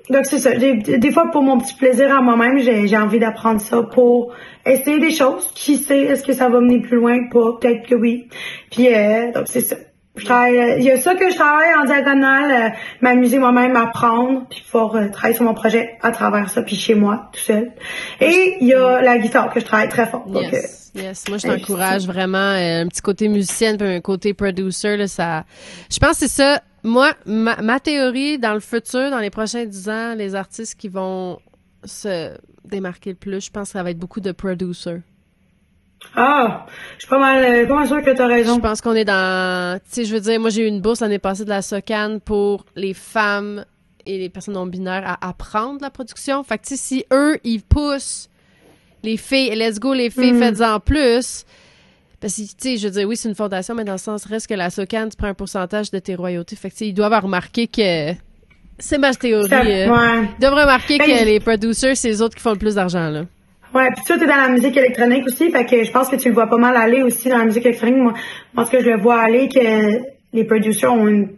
donc c'est ça. Des fois, pour mon petit plaisir à moi-même, j'ai envie d'apprendre ça pour essayer des choses. Qui sait, est-ce que ça va mener plus loin ou pas? Peut-être que oui. Puis donc c'est ça. Il y a ça que je travaille en diagonale, m'amuser moi-même, apprendre, puis pouvoir travailler sur mon projet à travers ça, puis chez moi, tout seul. Et il y a la guitare que je travaille très fort. Donc, yes. Moi, je t'encourage vraiment. Un petit côté musicienne, puis un côté producer, là, ça. Je pense que c'est ça. Moi, ma théorie, dans le futur, dans les prochains 10 ans, les artistes qui vont se démarquer le plus, je pense que ça va être beaucoup de producers. Ah, je suis pas mal sûre que t'as raison. Je pense qu'on est dans, tu sais, je veux dire, moi j'ai eu une bourse l'année passée de la SOCAN pour les femmes et les personnes non binaires à apprendre la production. Fait que tu sais, si eux ils poussent les filles, let's go les filles, faites-en plus. Parce que tu sais, je veux dire, oui c'est une fondation, mais dans le sens reste que la SOCAN tu prends un pourcentage de tes royautés. Fait que tu sais, ils doivent avoir remarqué que c'est ma théorie. Ils doivent remarquer que les producers c'est les autres qui font le plus d'argent là. Ouais, puis toi, t'es dans la musique électronique aussi, fait que je pense que tu le vois pas mal aller aussi dans la musique électronique. Moi, parce que je le vois aller que les producers ont une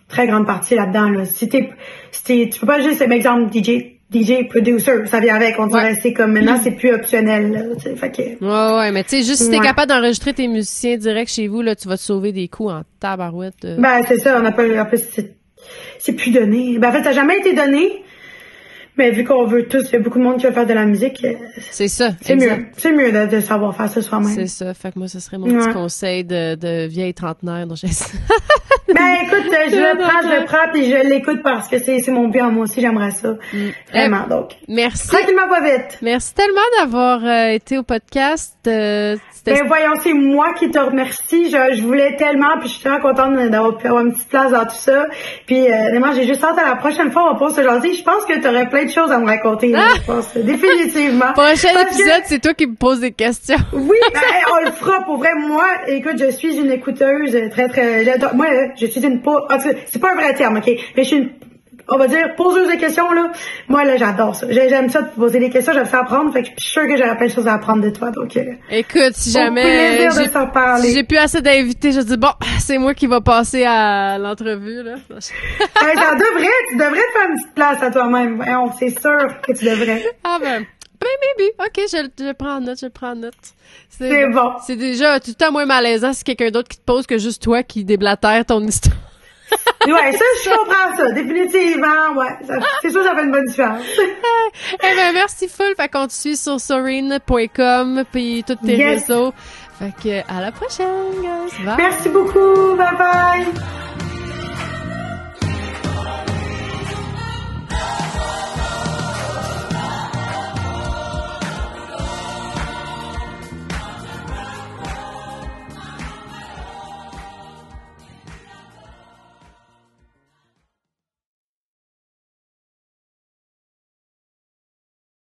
très grande partie là-dedans, là. Tu peux pas juste, par exemple, DJ producer, ça vient avec, on dirait, c'est comme maintenant, c'est plus optionnel, là, tu sais, fait que. Ouais, mais tu sais, juste si t'es capable d'enregistrer tes musiciens direct chez vous, là, tu vas te sauver des coûts en tabarouette. Ben, c'est ça, en plus, c'est plus donné. Ben, en fait, ça a jamais été donné. Mais vu qu'on veut tous, il y a beaucoup de monde qui veut faire de la musique. C'est ça. C'est mieux. C'est mieux de savoir faire ça soi-même. C'est ça. Fait que moi, ce serait mon petit conseil de vieille trentenaire dont j'ai Ben, écoute, je le prends puis je l'écoute parce que c'est mon bien. Moi aussi, j'aimerais ça. Vraiment. Donc. Merci. Tranquillement, pas vite. Merci tellement d'avoir été au podcast. Ben, voyons, c'est moi qui te remercie. Je voulais tellement, puis je suis tellement contente d'avoir pu avoir une petite place dans tout ça. Puis, vraiment, j'ai juste hâte à la prochaine fois, on va pouvoir se jaser. Je pense que t'aurais plein de choses à me raconter, là, je pense. Définitivement. Prochain épisode, c'est toi qui me poses des questions. Oui, ben, on le fera pour vrai. Moi, écoute, je suis une écouteuse moi, je suis c'est pas un vrai terme, ok? Mais je suis on va dire, poseuse de questions, là. Moi, là, j'adore ça. J'aime ça de poser des questions, j'aime ça apprendre. Fait que je suis sûre que j'aurais plein de choses à apprendre de toi. Donc, écoute, si jamais j'ai plus assez d'invités, je dis bon, c'est moi qui va passer à l'entrevue, là. Tu devrais te faire une petite place à toi-même. C'est sûr que tu devrais. Ah ben maybe. OK, je prends en note. C'est bon. C'est déjà tout le temps moins malaisant si quelqu'un d'autre qui te pose que juste toi qui déblatère ton histoire. Ouais, ça, je comprends ça. Définitivement, ouais. C'est sûr, ça fait une bonne différence. Eh ben, merci full. Fait qu'on te suit sur sorine.com puis tous tes réseaux. Fait que, à la prochaine, guys. Bye. Merci beaucoup. Bye bye.